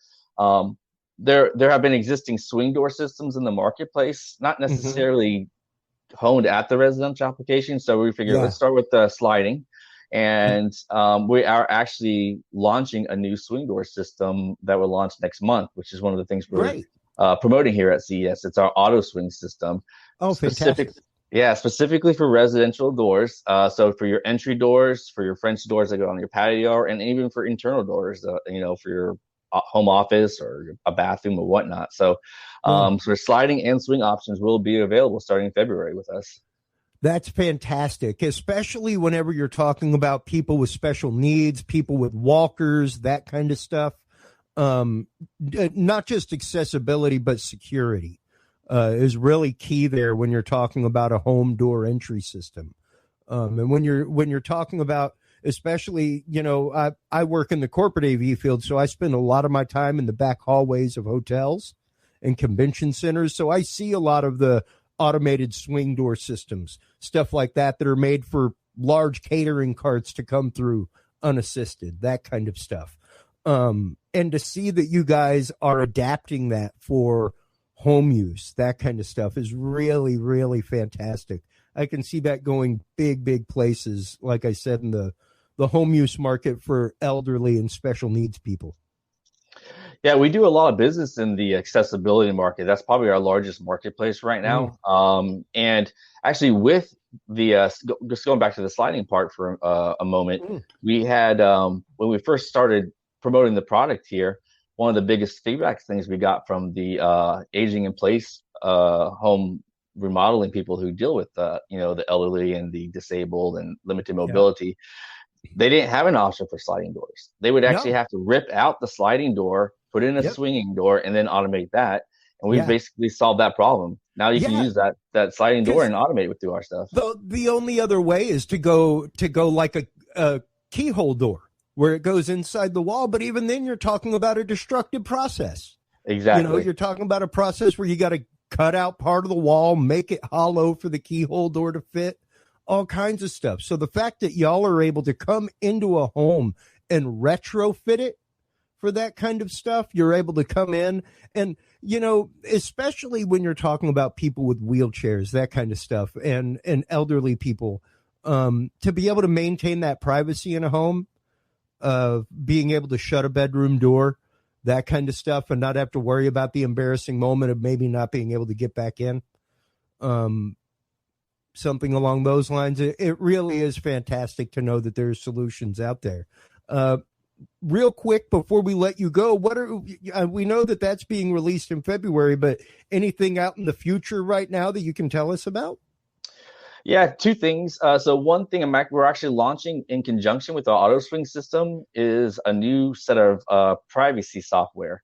There have been existing swing door systems in the marketplace, not necessarily honed at the residential application. So we figured let's start with the sliding. And we are actually launching a new swing door system that will launch next month, which is one of the things we're promoting here at CES. It's our auto swing system. Oh, fantastic. Specifically for residential doors. So for your entry doors, for your French doors that go on your patio, and even for internal doors, for your home office or a bathroom or whatnot. So, so sliding and swing options will be available starting in February with us. That's fantastic, especially whenever you're talking about people with special needs, people with walkers, that kind of stuff. Not just accessibility, but security is really key there when you're talking about a home door entry system. And when you're talking about, especially, I work in the corporate AV field, so I spend a lot of my time in the back hallways of hotels and convention centers. So I see a lot of the automated swing door systems, stuff like that are made for large catering carts to come through unassisted, that kind of stuff. And to see that you guys are adapting that for home use, that kind of stuff is really, really fantastic. I can see that going big places, like I said, in the home use market for elderly and special needs people. Yeah, we do a lot of business in the accessibility market. That's probably our largest marketplace right now. And actually, with the just going back to the sliding part for a moment, we had when we first started promoting the product here, one of the biggest feedback things we got from the aging in place home remodeling people who deal with the elderly and the disabled and limited mobility. They didn't have an option for sliding doors. They would actually have to rip out the sliding door, put in a swinging door, and then automate that. And we basically solved that problem. Now you can use that sliding door and automate it through our stuff. The only other way is to go like a keyhole door where it goes inside the wall. But even then, you're talking about a destructive process. Exactly. You're talking about a process where you got to cut out part of the wall, make it hollow for the keyhole door to fit, all kinds of stuff. So the fact that y'all are able to come into a home and retrofit it for that kind of stuff, you're able to come in and, especially when you're talking about people with wheelchairs, that kind of stuff, and elderly people, to be able to maintain that privacy in a home, being able to shut a bedroom door, that kind of stuff, and not have to worry about the embarrassing moment of maybe not being able to get back in. Something along those lines. It really is fantastic to know that there's solutions out there. Real quick, before we let you go, we know that that's being released in February, but anything out in the future right now that you can tell us about? Yeah, two things. So one thing we're actually launching in conjunction with our auto swing system is a new set of privacy software,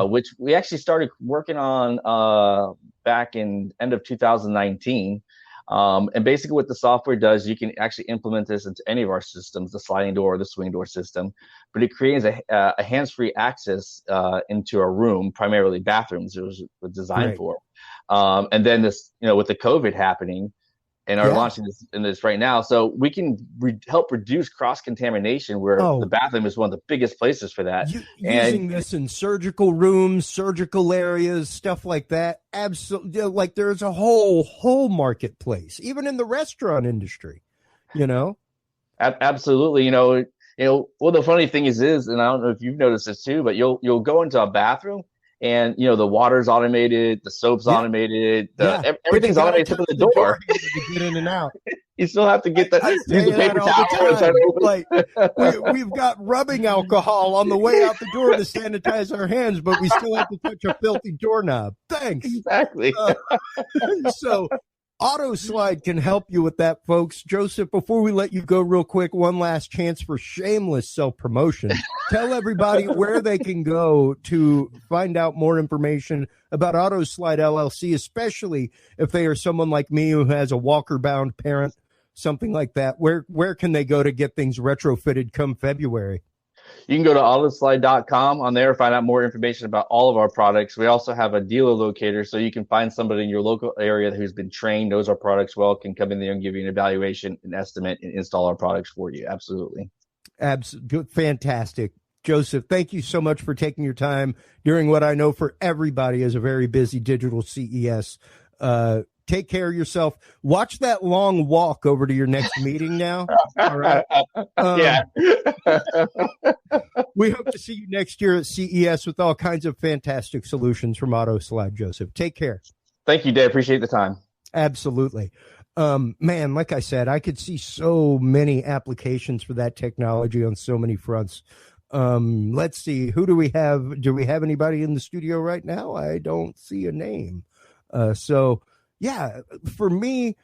which we actually started working on back in end of 2019. And basically what the software does, you can actually implement this into any of our systems, the sliding door or the swing door system, but it creates a hands-free access into a room, primarily bathrooms it was designed for. And then this, with the COVID happening, and are launching this right now. So we can help reduce cross-contamination where the bathroom is one of the biggest places for that. Using this in surgical rooms, surgical areas, stuff like that. Absolutely. Like there's a whole marketplace, even in the restaurant industry, Absolutely. Well, the funny thing is, and I don't know if you've noticed this too, but you'll go into a bathroom and the water's automated, the soap's automated, everything's automated to the door. To get in and out. You still have to get the paper towel. We've got rubbing alcohol on the way out the door to sanitize our hands, but we still have to touch a filthy doorknob. Thanks. Exactly. So AutoSlide can help you with that, folks. Joseph, before we let you go real quick, one last chance for shameless self-promotion. Tell everybody where they can go to find out more information about AutoSlide LLC, especially if they are someone like me who has a walker-bound parent, something like that. Where can they go to get things retrofitted come February? You can go to autoslide.com. On there, find out more information about all of our products. We also have a dealer locator, so you can find somebody in your local area who's been trained, knows our products well, can come in there and give you an evaluation, an estimate, and install our products for you. Absolutely. Fantastic. Joseph, thank you so much for taking your time during what I know for everybody is a very busy digital CES. Take care of yourself. Watch that long walk over to your next meeting now. All right. We hope to see you next year at CES with all kinds of fantastic solutions from AutoSlide, Joseph. Take care. Thank you, Dave. Appreciate the time. Absolutely. Man, like I said, I could see so many applications for that technology on so many fronts. Let's see. Who do we have? Do we have anybody in the studio right now? I don't see a name. Yeah, for me,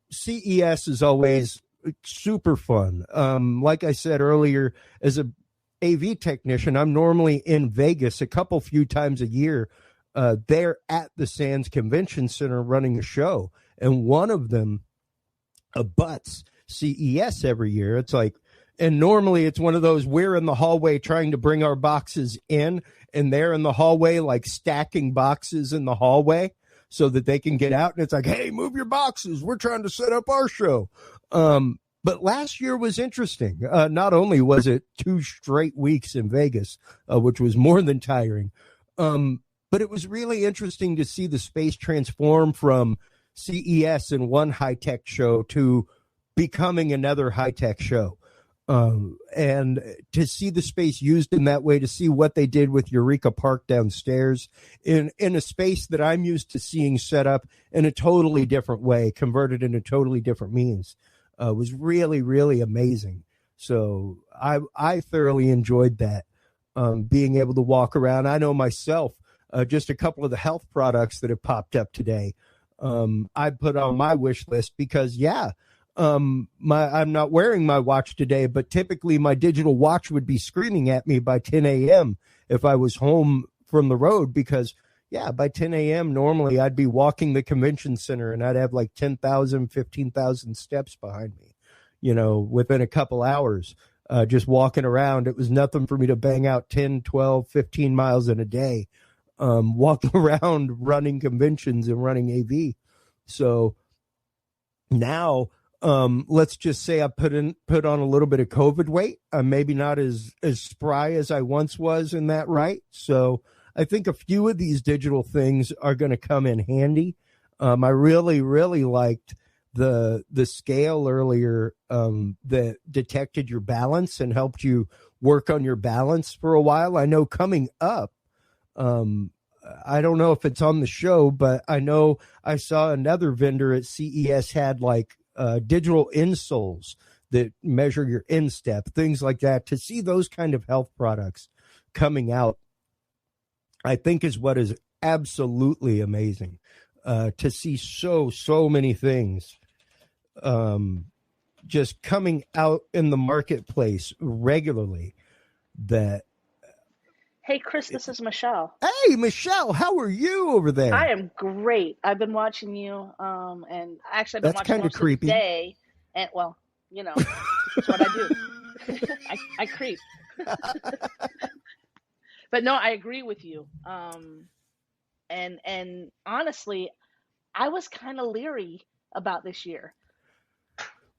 CES is always super fun. Like I said earlier, as a AV technician, I'm normally in Vegas a few times a year. They're at the Sands Convention Center running a show, and one of them abuts CES every year. It's like, and normally it's one of those, we're in the hallway trying to bring our boxes in, and they're in the hallway, like stacking boxes in the hallway so that they can get out. And it's like, hey, move your boxes. We're trying to set up our show. But last year was interesting. Not only was it 2 straight weeks in Vegas, which was more than tiring, but it was really interesting to see the space transform from CES and one high-tech show to becoming another high-tech show. And to see the space used in that way, to see what they did with Eureka Park downstairs in a space that I'm used to seeing set up in a totally different way, converted into totally different means, was really, really amazing. So I thoroughly enjoyed that, being able to walk around. I know myself, just a couple of the health products that have popped up today, I put on my wish list because, I'm not wearing my watch today, but typically my digital watch would be screaming at me by 10 a.m. if I was home from the road, because by 10 a.m. normally I'd be walking the convention center and I'd have like 10,000, 15,000 steps behind me, within a couple hours, just walking around. It was nothing for me to bang out 10, 12, 15 miles in a day, walking around running conventions and running AV. So now, let's just say I put on a little bit of COVID weight. I'm maybe not as spry as I once was in that, right? So I think a few of these digital things are going to come in handy. I really, really liked the scale earlier that detected your balance and helped you work on your balance for a while. I know coming up, I don't know if it's on the show, but I know I saw another vendor at CES had like digital insoles that measure your instep, things like that. To see those kind of health products coming out, I think is what is absolutely amazing. To see so many things just coming out in the marketplace regularly that Hey, Chris, this is Michelle. Hey, Michelle, how are you over there? I am great. I've been watching you, and actually I've been That's watching kinda most creepy. of the day. And well, that's what I do. I creep. But no, I agree with you. And honestly, I was kind of leery about this year,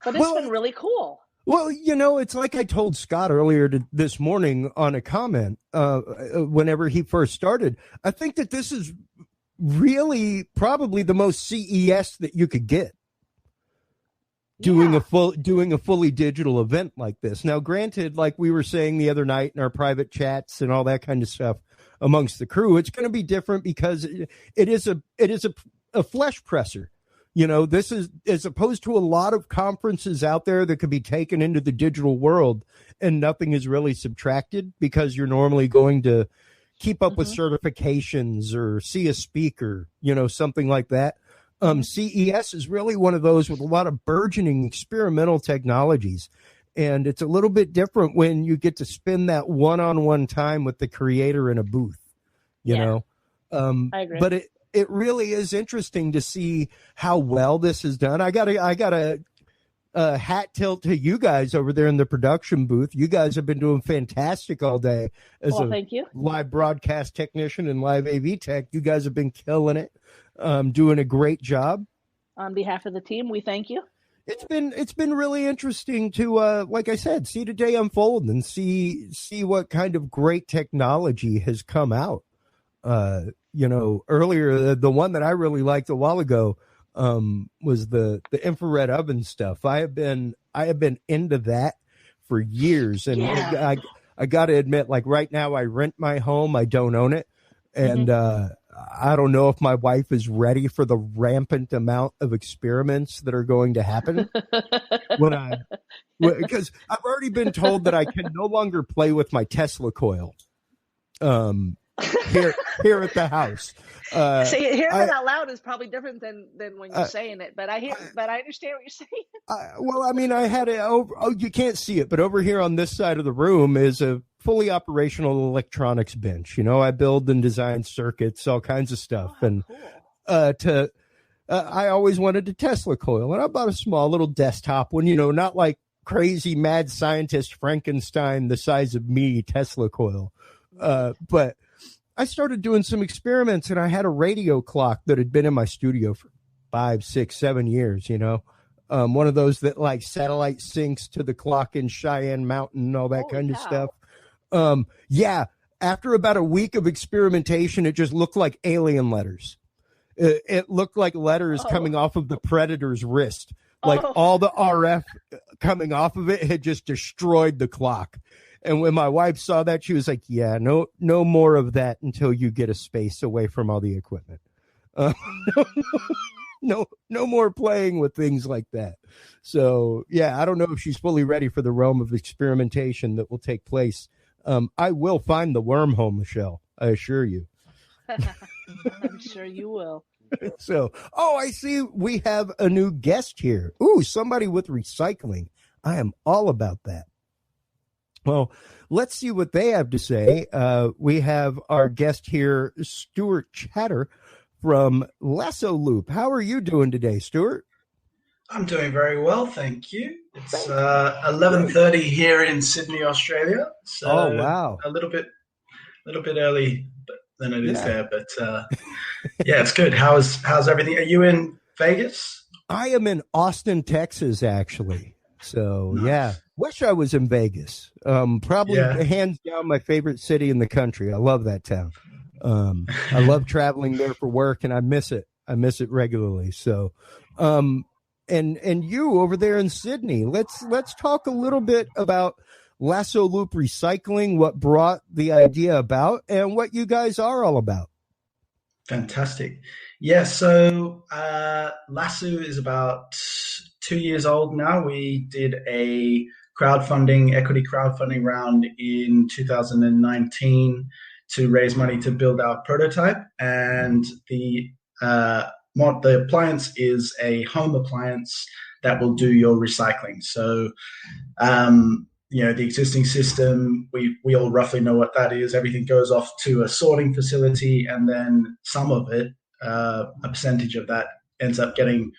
but it's been really cool. Well, it's like I told Scott earlier this morning on a comment whenever he first started. I think that this is really probably the most CES that you could get. Doing a fully digital event like this. Now, granted, like we were saying the other night in our private chats and all that kind of stuff amongst the crew, it's going to be different because it is a flesh presser. This is, as opposed to a lot of conferences out there that could be taken into the digital world and nothing is really subtracted because you're normally going to keep up with certifications or see a speaker, something like that. CES is really one of those with a lot of burgeoning experimental technologies. And it's a little bit different when you get to spend that one-on-one time with the creator in a booth, you know? I agree. But it really is interesting to see how well this is done. I got a hat tilt to you guys over there in the production booth. You guys have been doing fantastic all day as thank you. Live broadcast technician and live AV tech. You guys have been killing it, doing a great job. On behalf of the team, we thank you. It's been really interesting to, like I said, see the day unfold and see what kind of great technology has come out. Earlier, the one that I really liked a while ago was the infrared oven stuff. I have been into that for years, and I got to admit, like right now, I rent my home. I don't own it, and I don't know if my wife is ready for the rampant amount of experiments that are going to happen. Because I've already been told that I can no longer play with my Tesla coil. Here at the house. Hearing it out loud is probably different than when you're saying it, but I understand what you're saying. Well, I mean, I had it over. Oh, you can't see it, but over here on this side of the room is a fully operational electronics bench. I build and design circuits, all kinds of stuff, and cool. I always wanted a Tesla coil, and I bought a small little desktop one. Not like crazy mad scientist Frankenstein the size of me Tesla coil, but I started doing some experiments, and I had a radio clock that had been in my studio for 5, 6, 7 years, one of those that like satellite syncs to the clock in Cheyenne Mountain, all that kind of stuff. After about a week of experimentation, it just looked like alien letters. It looked like letters coming off of the Predator's wrist. Like all the RF coming off of it had just destroyed the clock. And when my wife saw that, she was like, yeah, no more of that until you get a space away from all the equipment. No more playing with things like that. So, yeah, I don't know if she's fully ready for the realm of experimentation that will take place. I will find the wormhole, Michelle. I assure you. I'm sure you will. So, I see we have a new guest here. Ooh, somebody with recycling. I am all about that. Well, let's see what they have to say. We have our guest here, Stuart Chatter from Lasso Loop. How are you doing today, Stuart? I'm doing very well, thank you. It's 11:30 here in Sydney, Australia. So wow. A little bit early than it is there, but yeah, it's good. How's everything? Are you in Vegas? I am in Austin, Texas, actually. So nice. Yeah, wish I was in Vegas. Probably hands down my favorite city in the country. I love that town. I love traveling there for work, and I miss it. I miss it regularly. So, and you over there in Sydney, let's talk a little bit about Lasso Loop Recycling, what brought the idea about, and what you guys are all about. Fantastic. Yeah, so Lasso is about 2 years old now. We did a equity crowdfunding round in 2019 to raise money to build our prototype. And the appliance is a home appliance that will do your recycling. So the existing system, we all roughly know what that is. Everything goes off to a sorting facility, and then some of it, a percentage of that, ends up getting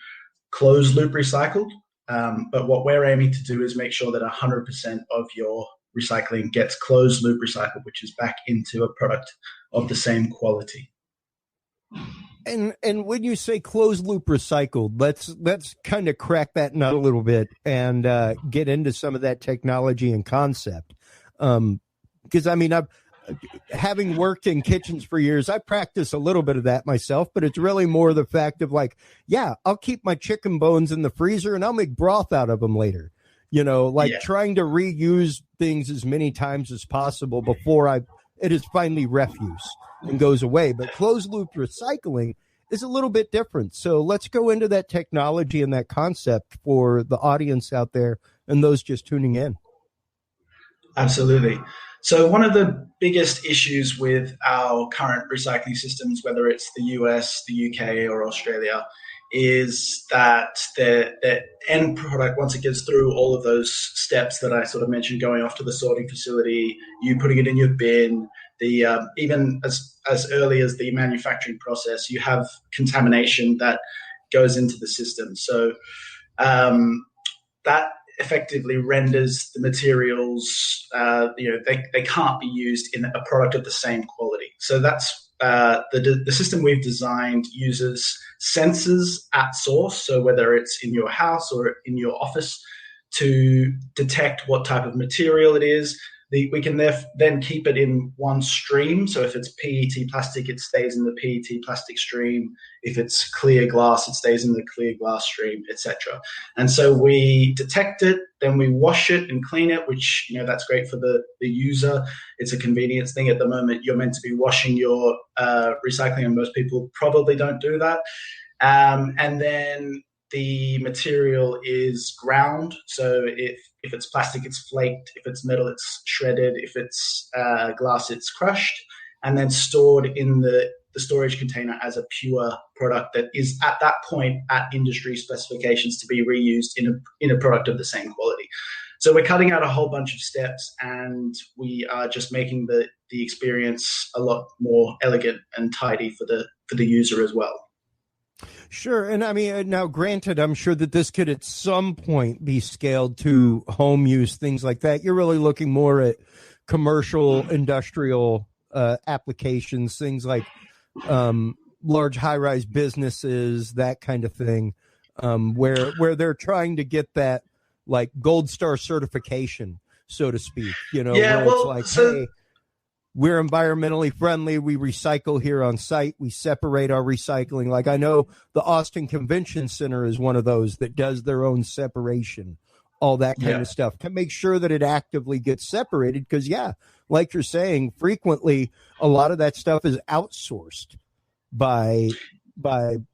closed loop recycled. But what we're aiming to do is make sure that 100% of your recycling gets closed loop recycled, which is back into a product of the same quality. And when you say closed loop recycled, let's kind of crack that nut a little bit and get into some of that technology and concept. Because I mean, having worked in kitchens for years, I practice a little bit of that myself, but it's really more the fact of like, yeah, I'll keep my chicken bones in the freezer and I'll make broth out of them later. Trying to reuse things as many times as possible before it is finally refuse and goes away. But closed loop recycling is a little bit different. So let's go into that technology and that concept for the audience out there and those just tuning in. Absolutely. So one of the biggest issues with our current recycling systems, whether it's the US, the UK, or Australia, is that the end product, once it gets through all of those steps that I sort of mentioned, going off to the sorting facility, you putting it in your bin, even as early as the manufacturing process, you have contamination that goes into the system. So that effectively renders the materials, they can't be used in a product of the same quality. So that's the system we've designed uses sensors at source. So whether it's in your house or in your office, to detect what type of material it is. We can then keep it in one stream. So if it's PET plastic, it stays in the PET plastic stream. If it's clear glass, it stays in the clear glass stream, etc. And so we detect it, then we wash it and clean it, which, that's great for the user. It's a convenience thing. At the moment, you're meant to be washing your recycling, and most people probably don't do that. And then the material is ground. So if it's plastic, it's flaked. If it's metal, it's shredded. If it's glass, it's crushed, and then stored in the storage container as a pure product that is at that point at industry specifications to be reused in a product of the same quality. So we're cutting out a whole bunch of steps, and we are just making the experience a lot more elegant and tidy for the user as well. Sure. And I mean, now granted, I'm sure that this could at some point be scaled to home use, things like that. You're really looking more at commercial, industrial applications, things like large high-rise businesses, that kind of thing, where they're trying to get that like gold star certification, so to speak, where it's like, hey, we're environmentally friendly. We recycle here on site. We separate our recycling. Like I know the Austin Convention Center is one of those that does their own separation, all that kind of stuff to make sure that it actively gets separated. Because, like you're saying, frequently a lot of that stuff is outsourced by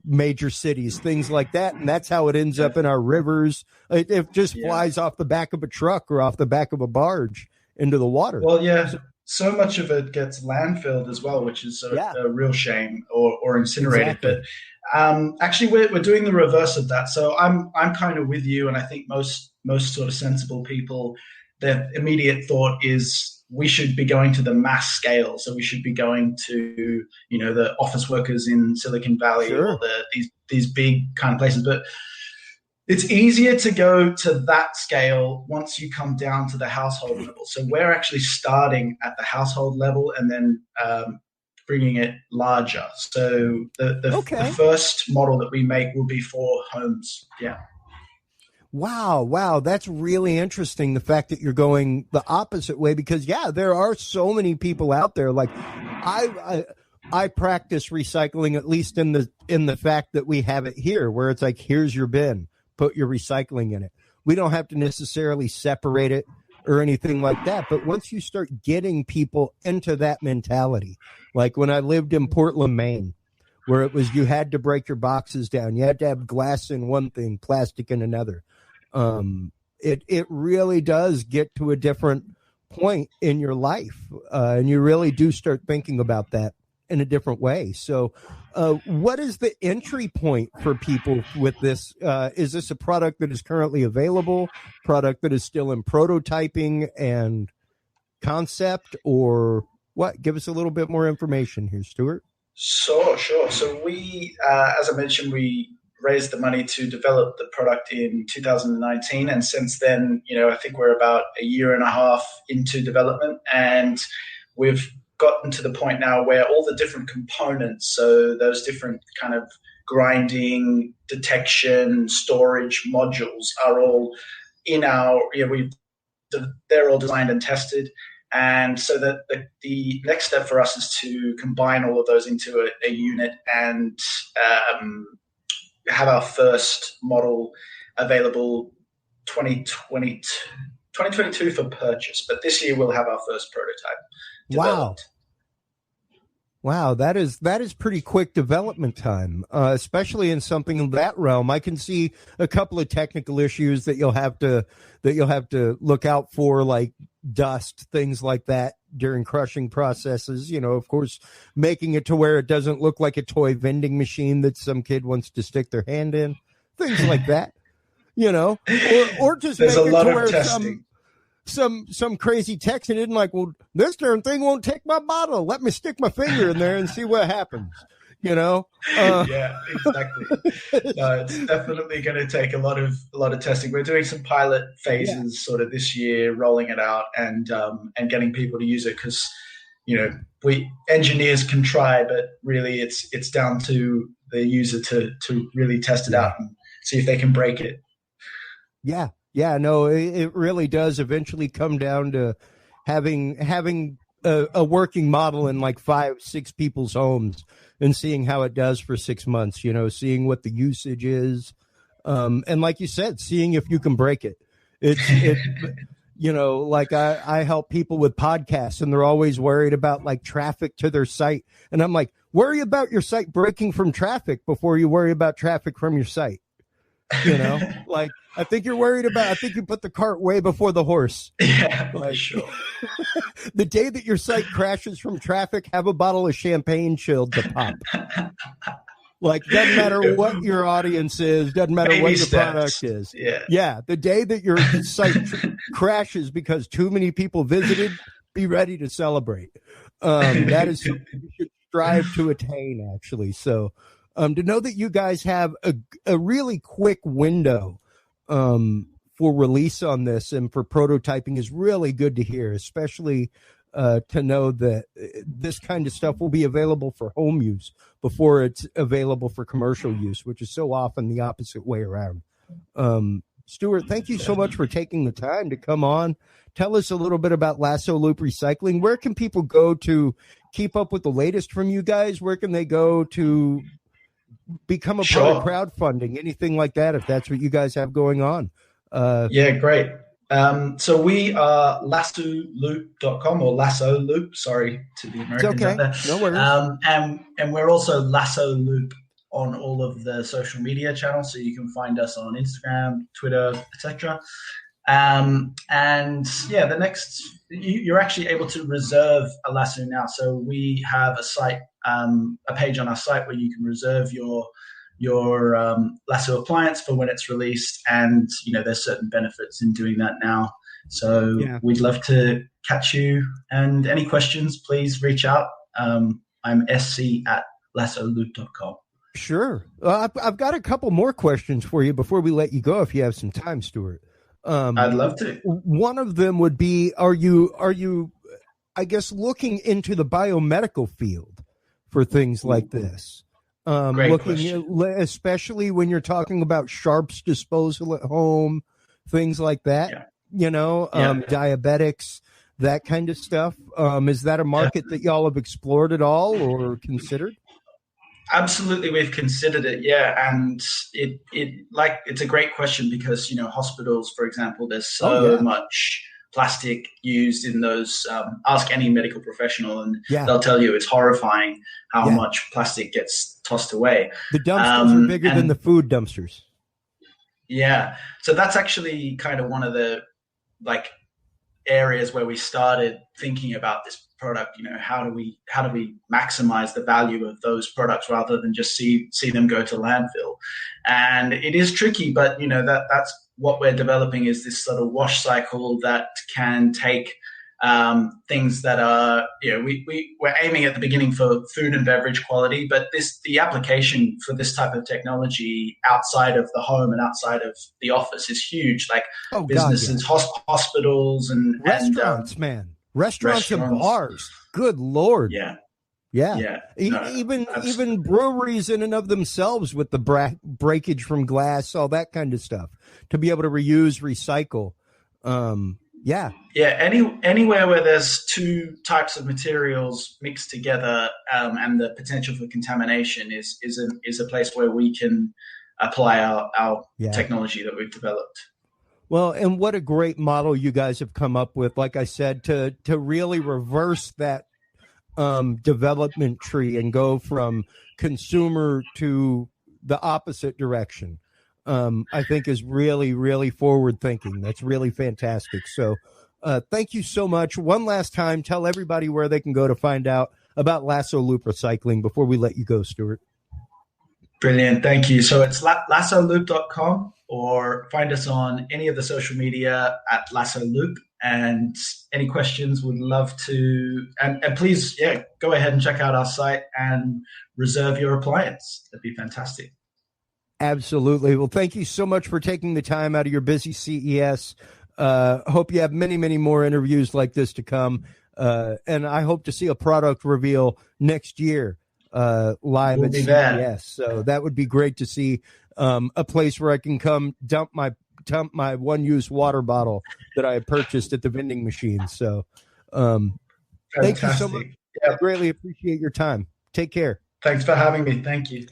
major cities, things like that. And that's how it ends up in our rivers. It just flies off the back of a truck or off the back of a barge into the water. Well, so much of it gets landfilled as well, which is a real shame, or incinerated. Exactly. But actually, we're doing the reverse of that. So I'm kind of with you, and I think most sort of sensible people, their immediate thought is we should be going to the mass scale. So we should be going to the office workers in Silicon Valley or these big kind of places, but it's easier to go to that scale once you come down to the household level. So we're actually starting at the household level and then bringing it larger. So the first model that we make will be for homes. Yeah. Wow. That's really interesting. The fact that you're going the opposite way, because there are so many people out there. Like I practice recycling, at least in the fact that we have it here, where it's like, here's your bin. Put your recycling in it. We don't have to necessarily separate it or anything like that. But once you start getting people into that mentality, like when I lived in Portland, Maine, where it was you had to break your boxes down. You had to have glass in one thing, plastic in another. It really does get to a different point in your life. And you really do start thinking about that in a different way. So what is the entry point for people with this? Is this a product that is currently available, product that is still in prototyping and concept, or what? Give us a little bit more information here, Stuart. Sure. So we, as I mentioned, we raised the money to develop the product in 2019. And since then, I think we're about a year and a half into development, and we've gotten to the point now where all the different components, so those different kind of grinding, detection, storage modules are all in our, they're all designed and tested. And so that the next step for us is to combine all of those into a unit and have our first model available 2022 for purchase. But this year we'll have our first prototype developed. Wow, that is pretty quick development time, especially in something in that realm. I can see a couple of technical issues that you'll have to look out for, like dust, things like that during crushing processes. Of course, making it to where it doesn't look like a toy vending machine that some kid wants to stick their hand in, things like that. Or just there's make a it lot to of where testing. Some crazy text and like, well, this darn thing won't take my bottle. Let me stick my finger in there and see what happens. Yeah, exactly. No, it's definitely going to take a lot of testing. We're doing some pilot phases sort of this year, rolling it out and getting people to use it, because we engineers can try, but really it's down to the user to really test it out and see if they can break it. Yeah, no, it really does eventually come down to having a working model in like 5-6 people's homes and seeing how it does for 6 months, seeing what the usage is. And like you said, seeing if you can break it. Like I help people with podcasts, and they're always worried about like traffic to their site. And I'm like, worry about your site breaking from traffic before you worry about traffic from your site. Like I think you put the cart way before the horse. Yeah, for sure. The day that your site crashes from traffic, have a bottle of champagne chilled to pop. Like, doesn't matter what your audience is, doesn't matter Baby what your steps. product is. Yeah. The day that your site crashes because too many people visited, be ready to celebrate. That is something you should strive to attain, actually. So to know that you guys have a really quick window for release on this and for prototyping is really good to hear, especially to know that this kind of stuff will be available for home use before it's available for commercial use, which is so often the opposite way around. Stuart, thank you so much for taking the time to come on. Tell us a little bit about Lasso Loop Recycling. Where can people go to keep up with the latest from you guys? Where can they go to become a part of crowdfunding, anything like that, if that's what you guys have going on? Great. So we are lassoloop.com, or Lasso Loop, sorry to the Americans out there. No worries. And we're also Lasso Loop on all of the social media channels, so you can find us on Instagram, Twitter, etc. The next, you're actually able to reserve a lasso now. So we have a site, a page on our site where you can reserve your lasso appliance for when it's released, and there's certain benefits in doing that now. So we'd love to catch you, and any questions, please reach out. I'm sc@lassoloop.com. Sure. I've got a couple more questions for you before we let you go, if you have some time, Stuart. I'd love to. One of them would be, are you, I guess, looking into the biomedical field for things like this? Great question. Especially when you're talking about sharps disposal at home, things like that, diabetics, that kind of stuff. Is that a market that y'all have explored at all or considered? Absolutely, we've considered it, and it's a great question because hospitals, for example, there's so much plastic used in those. Ask any medical professional, and they'll tell you it's horrifying how much plastic gets tossed away. The dumpsters are bigger than the food dumpsters. Yeah, so that's actually kind of one of the areas where we started thinking about this product, how do we maximize the value of those products rather than just see them go to landfill? And it is tricky, but that's what we're developing, is this sort of wash cycle that can take things that are, we're aiming at the beginning for food and beverage quality, but the application for this type of technology outside of the home and outside of the office is huge. Like businesses, hospitals, and restaurants, man, restaurants and bars. Good Lord. Yeah. Even breweries in and of themselves, with the breakage from glass, all that kind of stuff, to be able to reuse, recycle. Anywhere where there's two types of materials mixed together, and the potential for contamination is a place where we can apply our technology that we've developed. Well, and what a great model you guys have come up with, like I said, to really reverse that development tree and go from consumer to the opposite direction. I think is really, really forward thinking. That's really fantastic. So thank you so much. One last time, tell everybody where they can go to find out about Lasso Loop Recycling before we let you go, Stuart. Brilliant. Thank you. So it's lassoloop.com, or find us on any of the social media at Lasso Loop. And any questions, would love to. And please, go ahead and check out our site and reserve your appliance. That'd be fantastic. Absolutely. Well, thank you so much for taking the time out of your busy CES. Hope you have many, many more interviews like this to come. And I hope to see a product reveal next year live at CES. There. So that would be great to see, a place where I can come dump my one-use water bottle that I purchased at the vending machine. So thank you so much. I greatly appreciate your time. Take care. Thanks for having me. Thank you.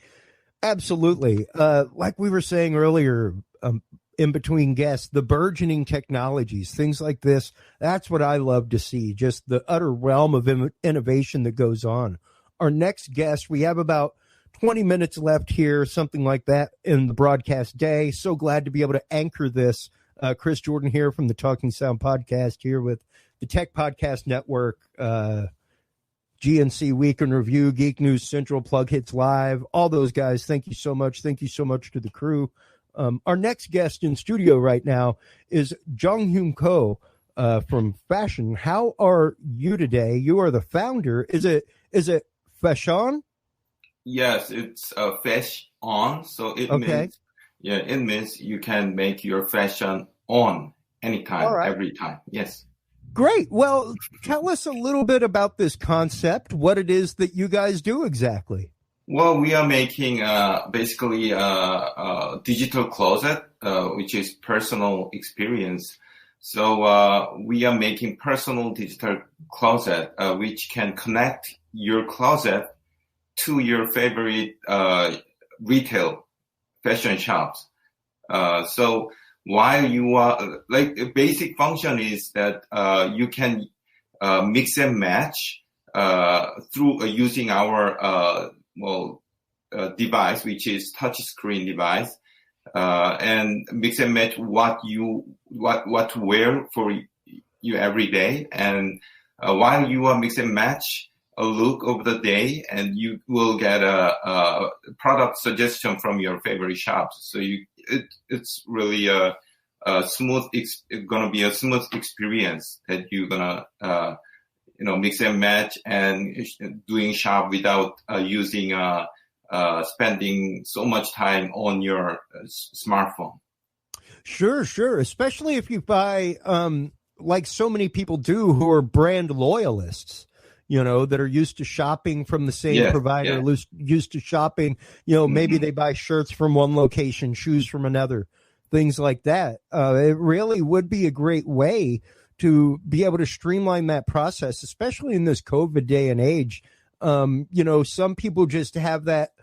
Absolutely. Like we were saying earlier, in between guests, the burgeoning technologies, things like this, that's what I love to see, just the utter realm of innovation that goes on. Our next guest, we have about 20 minutes left here, something like that, in the broadcast day. So glad to be able to anchor this. Chris Jordan here from the Talking Sound podcast, here with the Tech Podcast Network, GNC Week in Review, Geek News Central, Plug Hits Live, all those guys. Thank you so much. Thank you so much to the crew. Our next guest in studio right now is Jong-Hyun Ko from Fashion. How are you today? You are the founder. Is it Fashion? Yes, it's fashion. So it means you can make your fashion on anytime, every time. Yes. Great. Well, tell us a little bit about this concept, what it is that you guys do exactly. Well, we are making basically a digital closet, which is personal experience. So we are making personal digital closet, which can connect your closet to your favorite retail fashion shops. So while you are, like, the basic function is that you can mix and match through using our device, which is touchscreen device, and mix and match what to wear for you every day. And while you are mix and match a look over the day, and you will get a product suggestion from your favorite shops. So it's really gonna be a smooth experience that you're gonna mix and match and doing shop without spending so much time on your smartphone. Sure. Especially if you buy, like so many people do who are brand loyalists, that are used to shopping from the same provider, used to shopping, maybe they buy shirts from one location, shoes from another, things like that. It really would be a great way to be able to streamline that process, especially in this COVID day and age. Some people just have that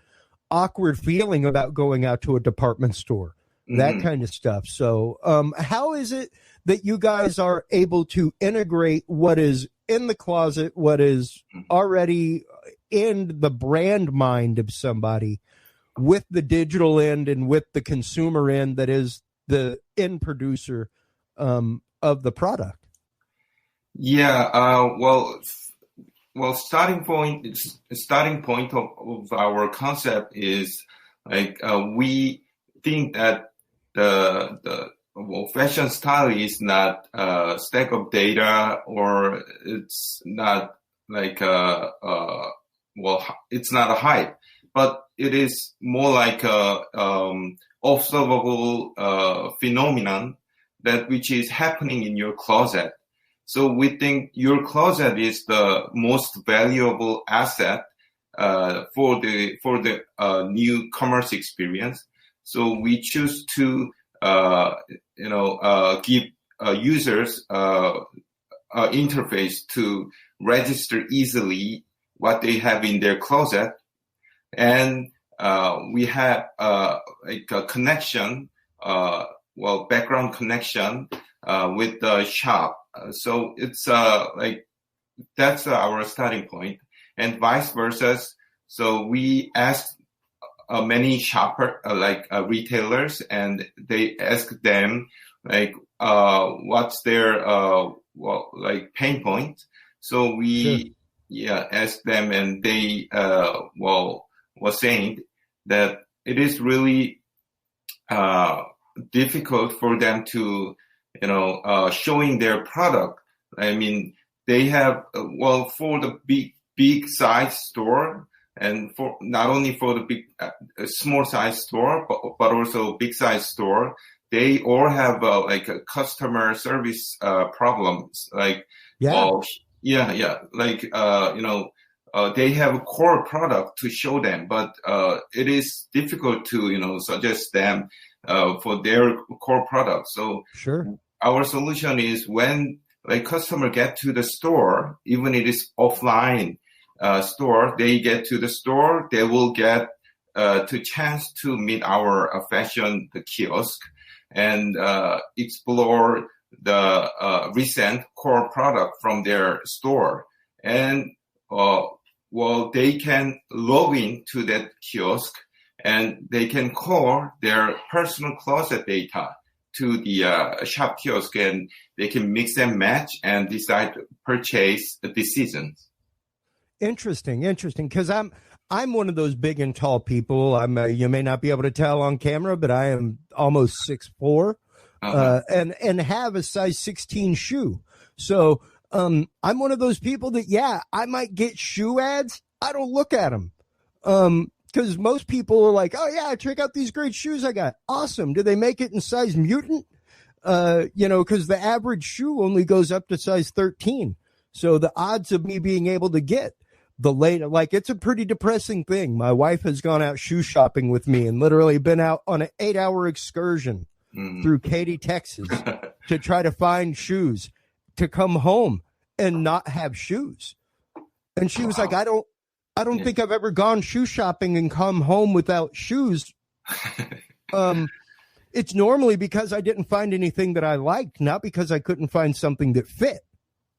awkward feeling about going out to a department store, that kind of stuff. So how is it that you guys are able to integrate what is in the closet, what is already in the brand mind of somebody, with the digital end and with the consumer end that is the end producer of the product? Yeah, well, starting point of our concept is like we think that the fashion style is not a stack of data, or it's not like it's not a hype, but it is more like a observable phenomenon which is happening in your closet. So we think your closet is the most valuable asset for the new commerce experience. So we choose to give users interface to register easily what they have in their closet, and we have like a connection, background connection with the shop. So it's like that's our starting point, and vice versa. So we asked many retailers, and they ask them like what's their pain point. So we asked them, and they was saying that it is really difficult for them to showing their product. I mean, they have for the big size store, and for not only for the big small size store, but also big size store, they all have like a customer service problems. Like they have a core product to show them, but it is difficult to suggest them for their core product. So our solution is when customer get to the store, even it is offline store, they get to the store, they will get to chance to meet our fashion kiosk and explore the recent core product from their store, and they can log in to that kiosk, and they can call their personal closet data to the shop kiosk, and they can mix and match and decide to purchase the seasons. Interesting. Because I'm one of those big and tall people. You may not be able to tell on camera, but I am almost 6'4", and have a size 16 shoe. So I'm one of those people that I might get shoe ads. I don't look at them. Because most people are like, oh, yeah, check out these great shoes I got. Awesome. Do they make it in size mutant? Because the average shoe only goes up to size 13. So the odds of me being able to get the later, it's a pretty depressing thing. My wife has gone out shoe shopping with me and literally been out on an 8-hour excursion through Katy, Texas to try to find shoes to come home and not have shoes. And she was like, I don't think I've ever gone shoe shopping and come home without shoes. It's normally because I didn't find anything that I liked, not because I couldn't find something that fit.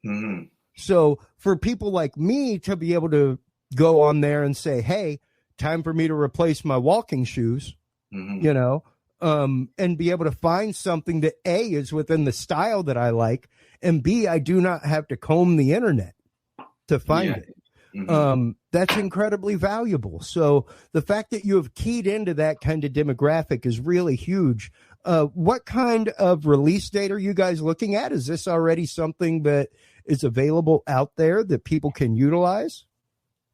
Mm-hmm. So for people like me to be able to go on there and say, hey, time for me to replace my walking shoes, and be able to find something that A, is within the style that I like, and B, I do not have to comb the internet to find it. Mm-hmm. That's incredibly valuable. So the fact that you have keyed into that kind of demographic is really huge. What kind of release date are you guys looking at? Is this already something that is available out there that people can utilize?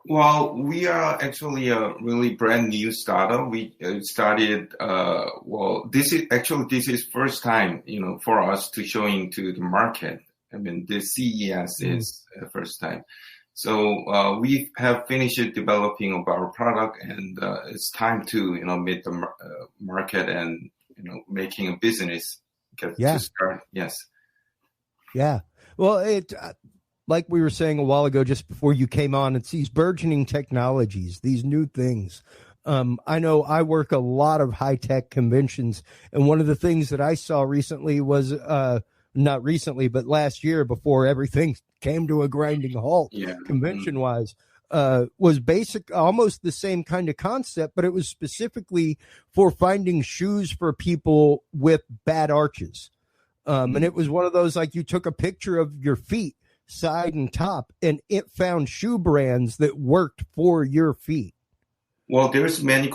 Well, we are actually a really brand new startup. We started, this is first time, for us to showing to the market. I mean, the CES is the first time. So we have finished developing of our product, and it's time to meet the market and making a business to start. Yes. Yeah. Well, it like we were saying a while ago, just before you came on, it's these burgeoning technologies, these new things. I know I work a lot of high tech conventions, and one of the things that I saw recently was not recently, but last year, before everything came to a grinding halt, convention wise, was almost the same kind of concept, but it was specifically for finding shoes for people with bad arches. And it was one of those, like, you took a picture of your feet side, and top, and it found shoe brands that worked for your feet. Well, there's many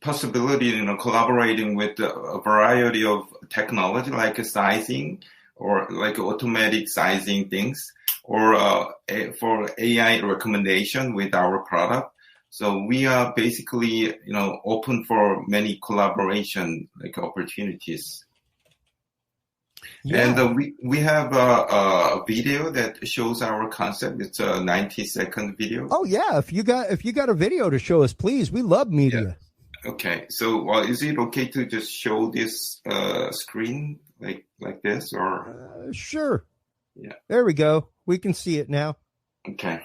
possibilities, collaborating with a variety of technology, like sizing or like automatic sizing things, or for AI recommendation with our product. So we are basically, open for many collaboration like opportunities. Yeah. And we have a video that shows our concept. It's a 90-second video. Oh yeah, if you got a video to show us, please. We love media. Yeah. Okay, so is it okay to just show this screen like this, or? Sure. Yeah. There we go. We can see it now. Okay.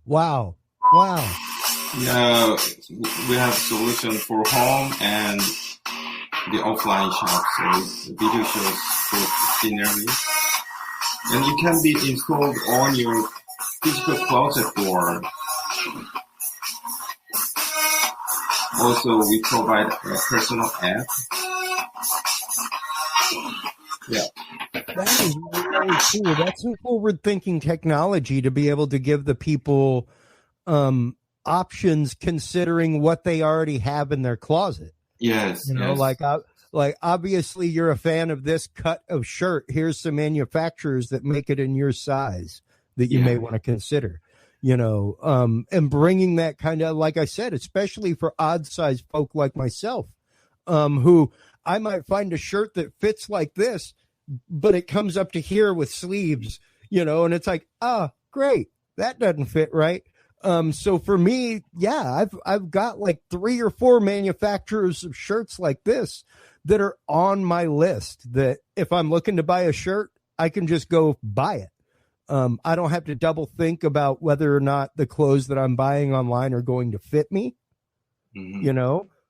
Wow. Yeah, we have solution for home and the offline shop. So the video shows both scenarios, and it can be installed on your digital closet door. Also, we provide a personal app. Yeah. That is really cool. That's some forward-thinking technology to be able to give the people options considering what they already have in their closet. Yes. Yes. Like obviously you're a fan of this cut of shirt. Here's some manufacturers that make it in your size that you may want to consider. And bringing that kind of, like I said, especially for odd-sized folk like myself, who I might find a shirt that fits like this, but it comes up to here with sleeves, and it's like, great, that doesn't fit right. So for me, I've got like 3 or 4 manufacturers of shirts like this that are on my list, that if I'm looking to buy a shirt, I can just go buy it. I don't have to double think about whether or not the clothes that I'm buying online are going to fit me.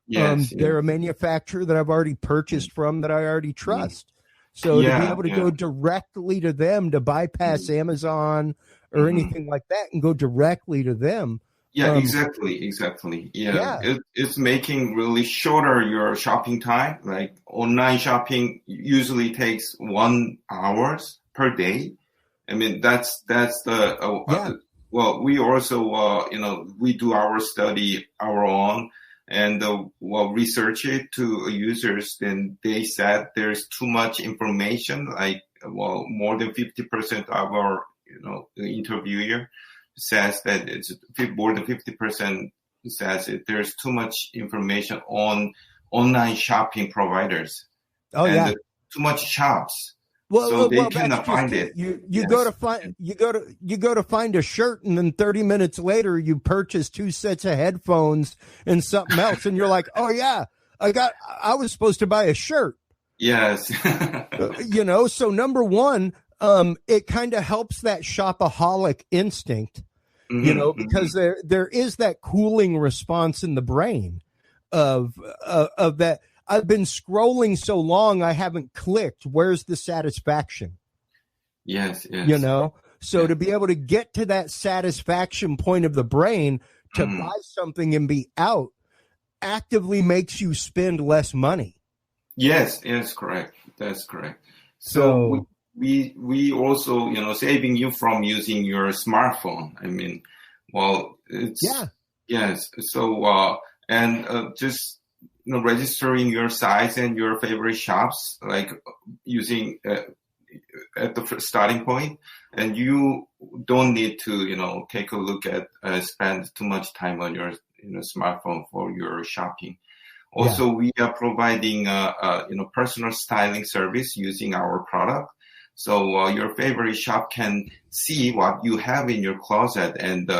Yes, they're a manufacturer that I've already purchased from, that I already trust. So to be able to go directly to them, to bypass Amazon or anything like that, and go directly to them. Yeah, exactly. Yeah. It's making really shorter your shopping time. Like online shopping usually takes 1 hour per day. I mean, that's the, well, we also, we do our study our own, and research it to users. Then they said there's too much information, like, more than 50% of our, interviewer says that it's more than 50% says it. There's too much information on online shopping providers. Too much shops. So they cannot find it. You go to find a shirt, and then 30 minutes later you purchase 2 sets of headphones and something else, and you're like, oh yeah, I was supposed to buy a shirt. Yes. So number one, it kind of helps that shopaholic instinct, because there is that cooling response in the brain of that. I've been scrolling so long, I haven't clicked. Where's the satisfaction? Yes. So to be able to get to that satisfaction point of the brain to buy something and be out actively makes you spend less money. Yes, correct. That's correct. So we also, saving you from using your smartphone. I mean, yes. So, just, registering your size and your favorite shops, like using at the starting point, and you don't need to take a look at spend too much time on your smartphone for your shopping. Also, we are providing personal styling service using our product. So your favorite shop can see what you have in your closet and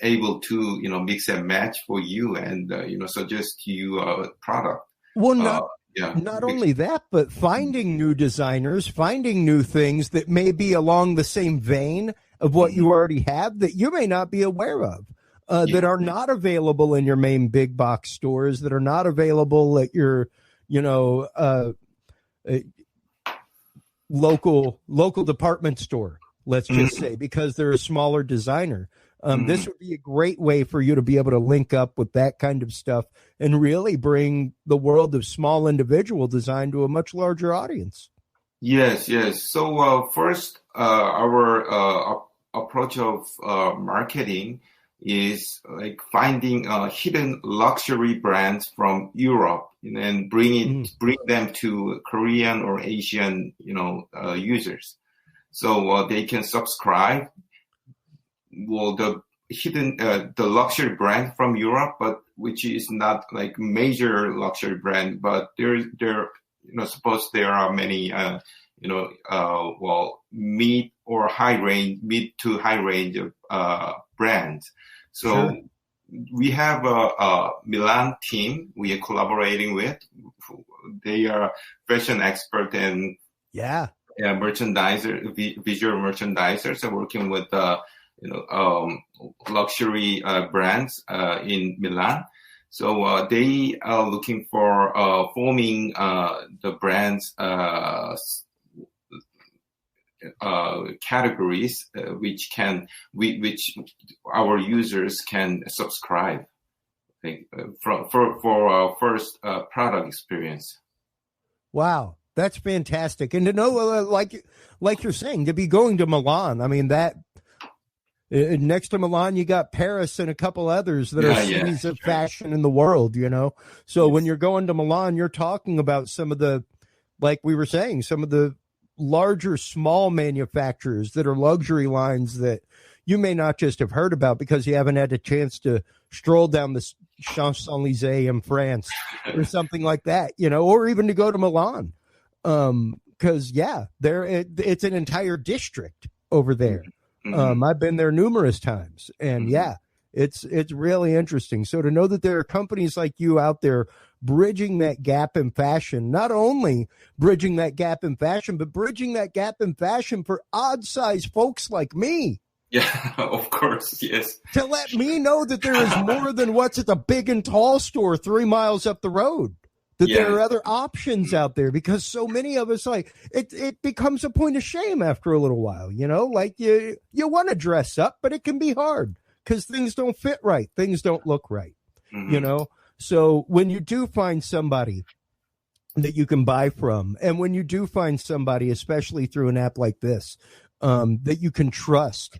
able to mix and match for you and suggest you a product. Well, not only that, but finding new designers, finding new things that may be along the same vein of what you already have that you may not be aware of, that are not available in your main big box stores, that are not available at your local department store, let's just say, because they're a smaller designer. This would be a great way for you to be able to link up with that kind of stuff and really bring the world of small individual design to a much larger audience. Yes. So first, our approach of marketing is like finding hidden luxury brands from Europe and bring them to Korean or Asian users, so they can subscribe. Well, the luxury brand from Europe, but which is not like major luxury brand, but there suppose there are many mid to high range of brands. So we have a Milan team we are collaborating with. They are fashion expert and merchandiser, visual merchandisers, are working with luxury brands in Milan. So they are looking for forming the brands categories which our users can subscribe for our first product experience. Wow, that's fantastic! And to know, like you're saying, to be going to Milan. I mean, that next to Milan, you got Paris and a couple others that are cities of fashion in the world. So when you're going to Milan, you're talking about some of the, like we were saying, some of the larger small manufacturers that are luxury lines that you may not just have heard about because you haven't had a chance to stroll down the Champs-Élysées in France or something like that, or even to go to Milan. Because it's an entire district over there. I've been there numerous times, and it's really interesting. So to know that there are companies like you out there bridging that gap in fashion, not only bridging that gap in fashion, but bridging that gap in fashion for odd size folks like me. Yeah, of course. Yes. To let me know that there is more than what's at the big and tall store 3 miles up the road, that there are other options out there, because so many of us, like, it becomes a point of shame after a little while, like you want to dress up, but it can be hard because things don't fit right. Things don't look right, So when you do find somebody that you can buy from, and when you do find somebody, especially through an app like this, that you can trust,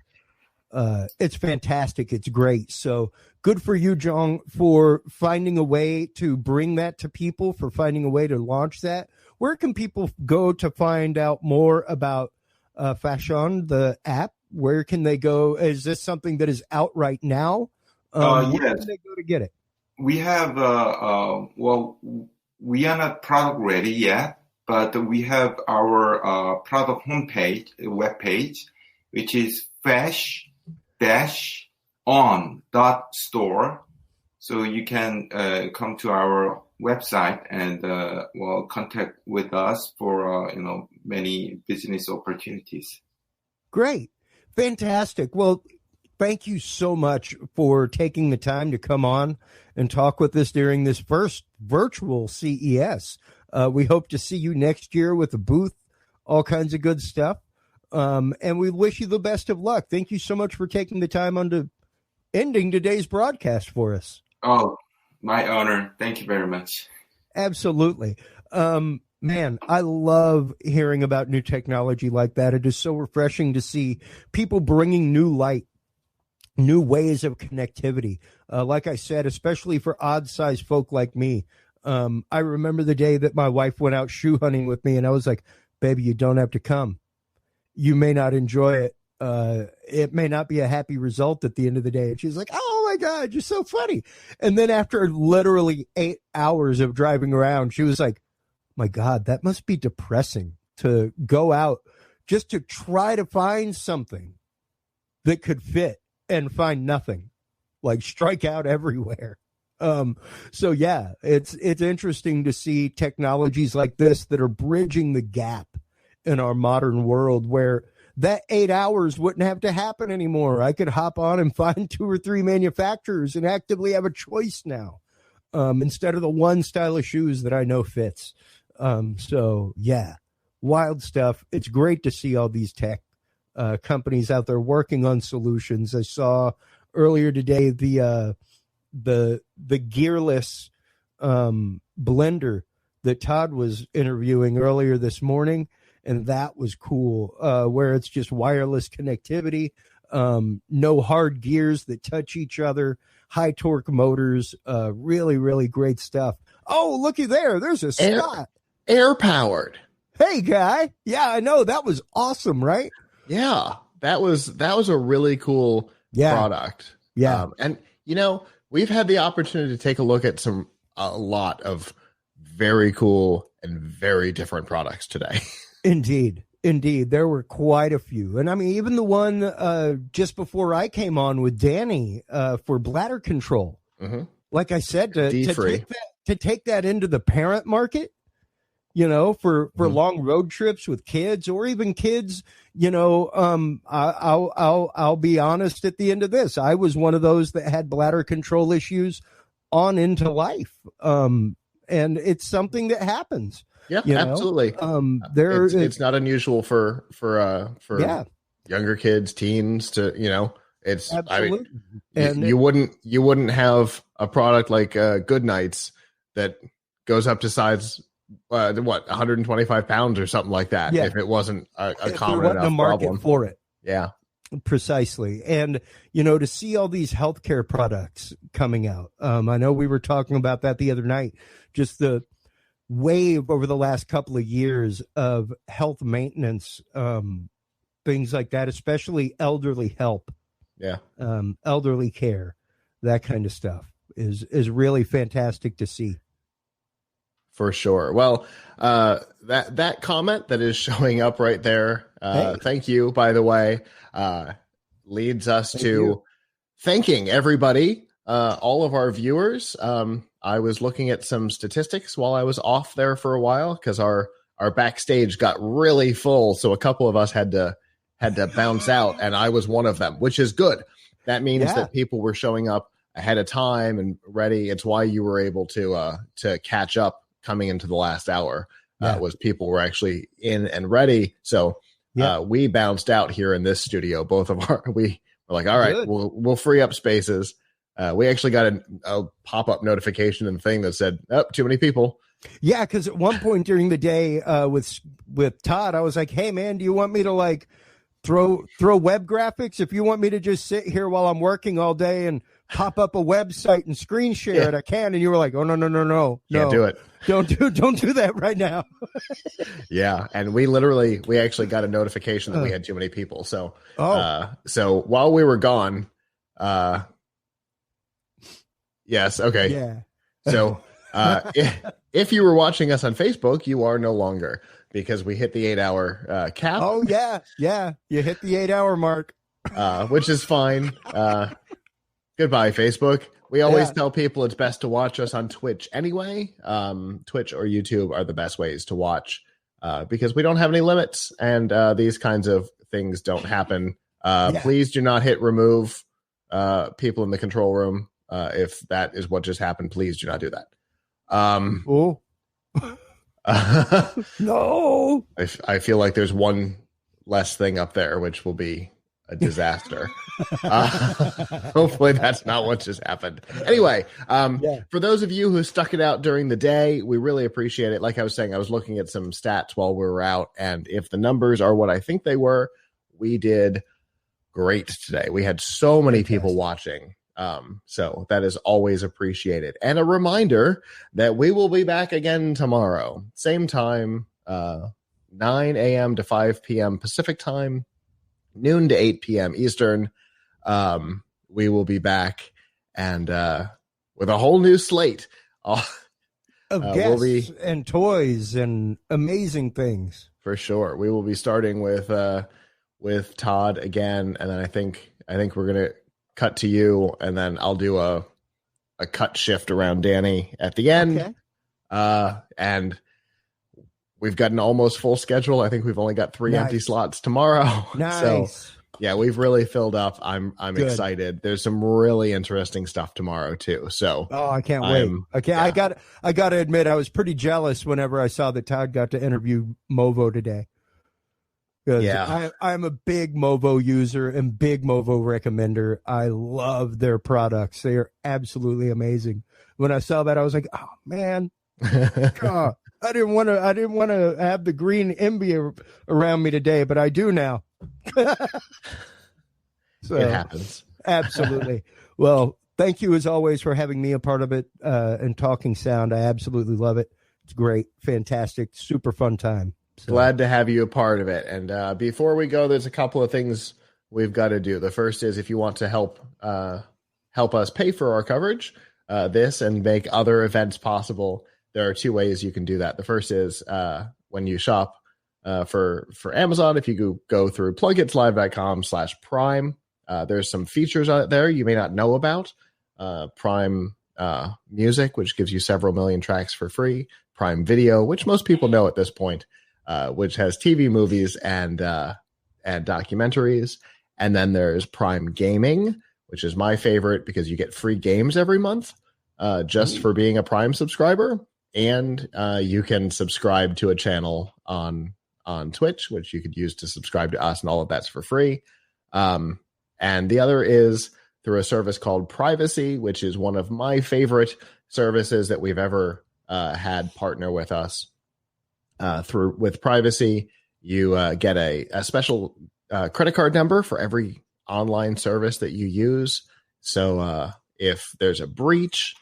it's fantastic. It's great. So good for you, Jong, for finding a way to bring that to people, for finding a way to launch that. Where can people go to find out more about Fashion, the app? Where can they go? Is this something that is out right now? Where can they go to get it? We have, we are not product ready yet, but we have our product homepage, webpage, which is fash-on.store. So you can come to our website and contact with us for many business opportunities. Great, fantastic. Well, thank you so much for taking the time to come on and talk with us during this first virtual CES. We hope to see you next year with a booth, all kinds of good stuff. And we wish you the best of luck. Thank you so much for taking the time on to ending today's broadcast for us. Oh, my honor. Thank you very much. Absolutely. Man, I love hearing about new technology like that. It is so refreshing to see people bringing new light, new ways of connectivity. Like I said, especially for odd-sized folk like me, I remember the day that my wife went out shoe hunting with me, and I was like, baby, you don't have to come. You may not enjoy it. It may not be a happy result at the end of the day. And she's like, oh my God, you're so funny. And then after literally 8 hours of driving around, she was like, my God, that must be depressing to go out just to try to find something that could fit and find nothing, like strike out everywhere. So yeah, it's interesting to see technologies like this that are bridging the gap in our modern world where that 8 hours wouldn't have to happen anymore. I could hop on and find 2 or 3 manufacturers and actively have a choice now, instead of the one style of shoes that I know fits. So yeah, wild stuff. It's great to see all these tech companies out there working on solutions. I saw earlier today the gearless blender that Todd was interviewing earlier this morning, and that was cool, where it's just wireless connectivity, no hard gears that touch each other, high torque motors, really, really great stuff. Oh, looky there. There's a Scott. Air powered. Hey, guy. Yeah, I know. That was awesome, right? Yeah, that was a really cool product. Yeah. And, you know, we've had the opportunity to take a look at a lot of very cool and very different products today. Indeed. There were quite a few. And I mean, even the one just before I came on with Danny for bladder control. Mm-hmm. Like I said, to take that into the parent market, you know, for long road trips with kids or even kids, you know, I'll be honest at the end of this. I was one of those that had bladder control issues on into life. And it's something that happens. Yeah, you know? absolutely. It's not unusual for younger kids, teens to, you know, it's, absolutely. I mean, you wouldn't have a product like Good Nights that goes up to size 125 pounds or something like that, if it wasn't a common enough a market problem for it. Yeah, precisely. And you know, to see all these healthcare products coming out, I know we were talking about that the other night, just the wave over the last couple of years of health maintenance, things like that, especially elderly help, elderly care, that kind of stuff is really fantastic to see. For sure. Well, that comment that is showing up right there, thank you, by the way, leads us to thanking everybody, all of our viewers. I was looking at some statistics while I was off there for a while because our backstage got really full, so a couple of us had to bounce out, and I was one of them, which is good. That means that people were showing up ahead of time and ready. It's why you were able to catch up coming into the last hour, was people were actually in and ready. So we bounced out here in this studio. Both of we were like, all right, we'll free up spaces. We actually got a pop-up notification and thing that said, oh, too many people. Yeah, because at one point during the day with Todd, I was like, hey, man, do you want me to like throw web graphics? If you want me to just sit here while I'm working all day and pop up a website and screen share it, I can. And you were like, oh, no. Can't do it. Don't do that right now. Yeah. And we actually got a notification that we had too many people. So, so while we were gone, yes. Okay. Yeah. So, if you were watching us on Facebook, you are no longer, because we hit the 8-hour cap. Oh yeah. Yeah. You hit the 8-hour mark, which is fine. Goodbye, Facebook. We always tell people it's best to watch us on Twitch anyway. Twitch or YouTube are the best ways to watch because we don't have any limits, and these kinds of things don't happen. Please do not hit remove people in the control room. If that is what just happened, please do not do that. No. I feel like there's one less thing up there, which will be a disaster. Hopefully that's not what just happened. Anyway, for those of you who stuck it out during the day, we really appreciate it. Like I was saying, I was looking at some stats while we were out, and if the numbers are what I think they were, we did great today. We had so many people watching. So that is always appreciated. And a reminder that we will be back again tomorrow, same time, 9 a.m. to 5 p.m. Pacific time, noon to 8 p.m. Eastern. We will be back and with a whole new slate of guests and toys and amazing things. For sure. We will be starting with Todd again, and then I think we're gonna cut to you, and then I'll do a cut shift around Danny at the end. Okay. And we've got an almost full schedule. I think we've only got 3 empty slots tomorrow. Nice. So yeah, we've really filled up. I'm excited. There's some really interesting stuff tomorrow too. So I can't wait. I got to admit, I was pretty jealous whenever I saw that Todd got to interview Movo today. Yeah, I'm a big Movo user and big Movo recommender. I love their products. They are absolutely amazing. When I saw that, I was like, oh man, God, I didn't want to have the green Emby around me today, but I do now. So, it happens. Absolutely. Well, thank you as always for having me a part of it and Talking Sound. I absolutely love it. It's great, fantastic, super fun time. So. Glad to have you a part of it. And before we go, there's a couple of things we've got to do. The first is if you want to help us pay for our coverage, this and make other events possible, there are 2 ways you can do that. The first is when you shop for Amazon, if you go through plugitslive.com/prime, there's some features out there you may not know about. Prime Music, which gives you several million tracks for free. Prime Video, which most people know at this point, which has TV, movies, and documentaries. And then there's Prime Gaming, which is my favorite because you get free games every month just for being a Prime subscriber. And you can subscribe to a channel on Twitch, which you could use to subscribe to us, and all of that's for free. And the other is through a service called Privacy, which is one of my favorite services that we've ever had partner with us. With Privacy, you get a special credit card number for every online service that you use. So if there's a breach,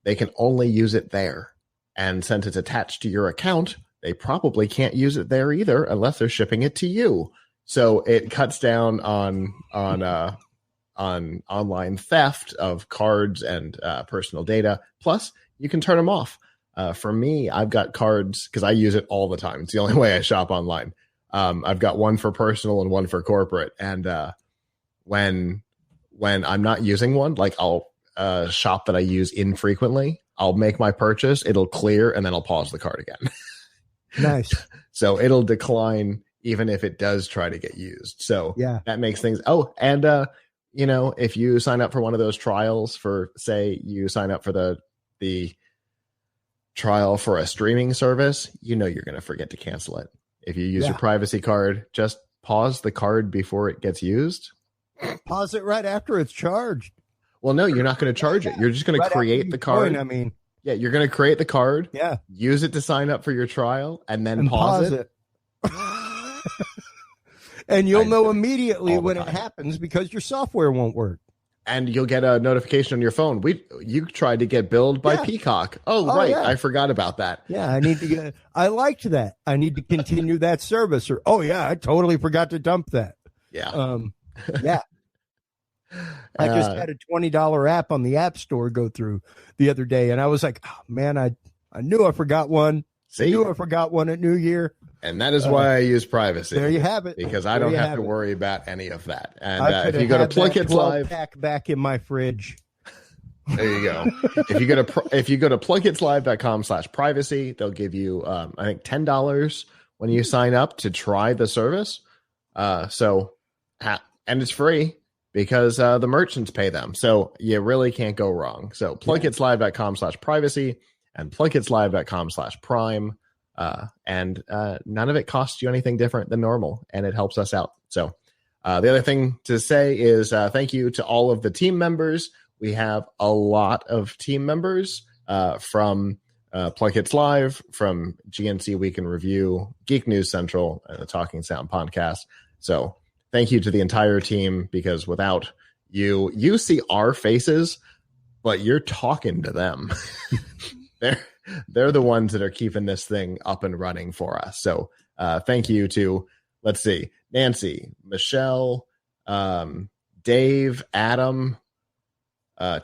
they can only use it there. And since it's attached to your account, they probably can't use it there either unless they're shipping it to you. So it cuts down on online theft of cards and personal data. Plus, you can turn them off. For me, I've got cards because I use it all the time. It's the only way I shop online. I've got one for personal and one for corporate. And when I'm not using one, like I'll shop that I use infrequently, I'll make my purchase, it'll clear, and then I'll pause the card again. Nice. So it'll decline even if it does try to get used. So yeah, that makes things. Oh, and if you sign up for one of those trials for, say, you sign up for the trial for a streaming service, you're going to forget to cancel it. If you use your Privacy card, just pause the card before it gets used. Pause it right after it's charged. Well, no, you're not going to charge it. You're just going to create the card. You're going to create the card. Yeah. Use it to sign up for your trial, and then pause it. And you'll know immediately when it happens because your software won't work. And you'll get a notification on your phone. You tried to get billed by Peacock. Oh, right. Yeah. I forgot about that. Yeah, I liked that. I need to continue that service. Or, I totally forgot to dump that. Yeah. Yeah. I just had a $20 app on the App Store go through the other day, and I was like, oh, man, I knew I forgot one. See? I knew I forgot one at New Year. And that is why I use Privacy. There you have it. Because I don't have to worry about any of that. And if you go to Plug It's Live, pack back in my fridge. There you go. If you go to plugitslive.com/privacy, they'll give you I think $10 when you sign up to try the service. And it's free because the merchants pay them. So you really can't go wrong. So plugitslive.com/privacy and plugitslive.com/prime. And none of it costs you anything different than normal, and it helps us out. So the other thing to say is thank you to all of the team members. We have a lot of team members from Plug Hits Live, from GNC Week in Review, Geek News Central, and the Talking Sound podcast. So thank you to the entire team, because without You see our faces, but you're talking to them. They're the ones that are keeping this thing up and running for us. So thank you to, let's see, Nancy, Michelle, Dave, Adam,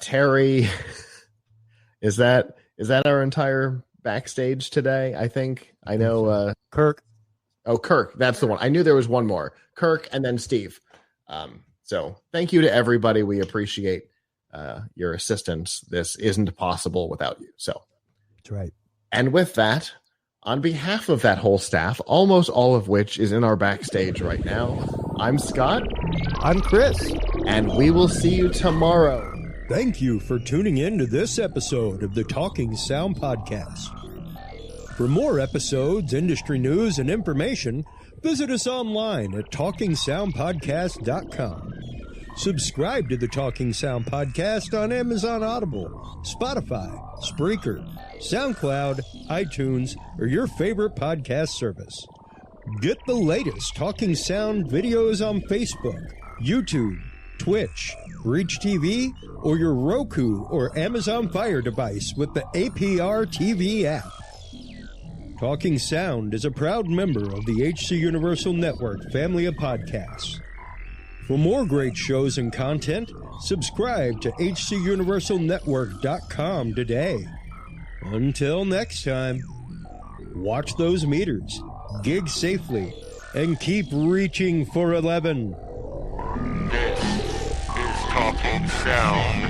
Terry. Is that our entire backstage today? I know Kirk. Oh, Kirk, that's the one. I knew there was one more. Kirk and then Steve. So thank you to everybody. We appreciate your assistance. This isn't possible without you. So that's right. And with that, on behalf of that whole staff, almost all of which is in our backstage right now, I'm Scott. I'm Chris. And we will see you tomorrow. Thank you for tuning in to this episode of the Talking Sound Podcast. For more episodes, industry news, and information, visit us online at TalkingSoundPodcast.com. Subscribe to the Talking Sound Podcast on Amazon Audible, Spotify, Spreaker, SoundCloud, iTunes, or your favorite podcast service. Get the latest Talking Sound videos on Facebook, YouTube, Twitch, Reach TV, or your Roku or Amazon Fire device with the APR TV app. Talking Sound is a proud member of the HC Universal Network family of podcasts. For more great shows and content, subscribe to hcuniversalnetwork.com today. Until next time, watch those meters, gig safely, and keep reaching for 11. This is Talking Sound.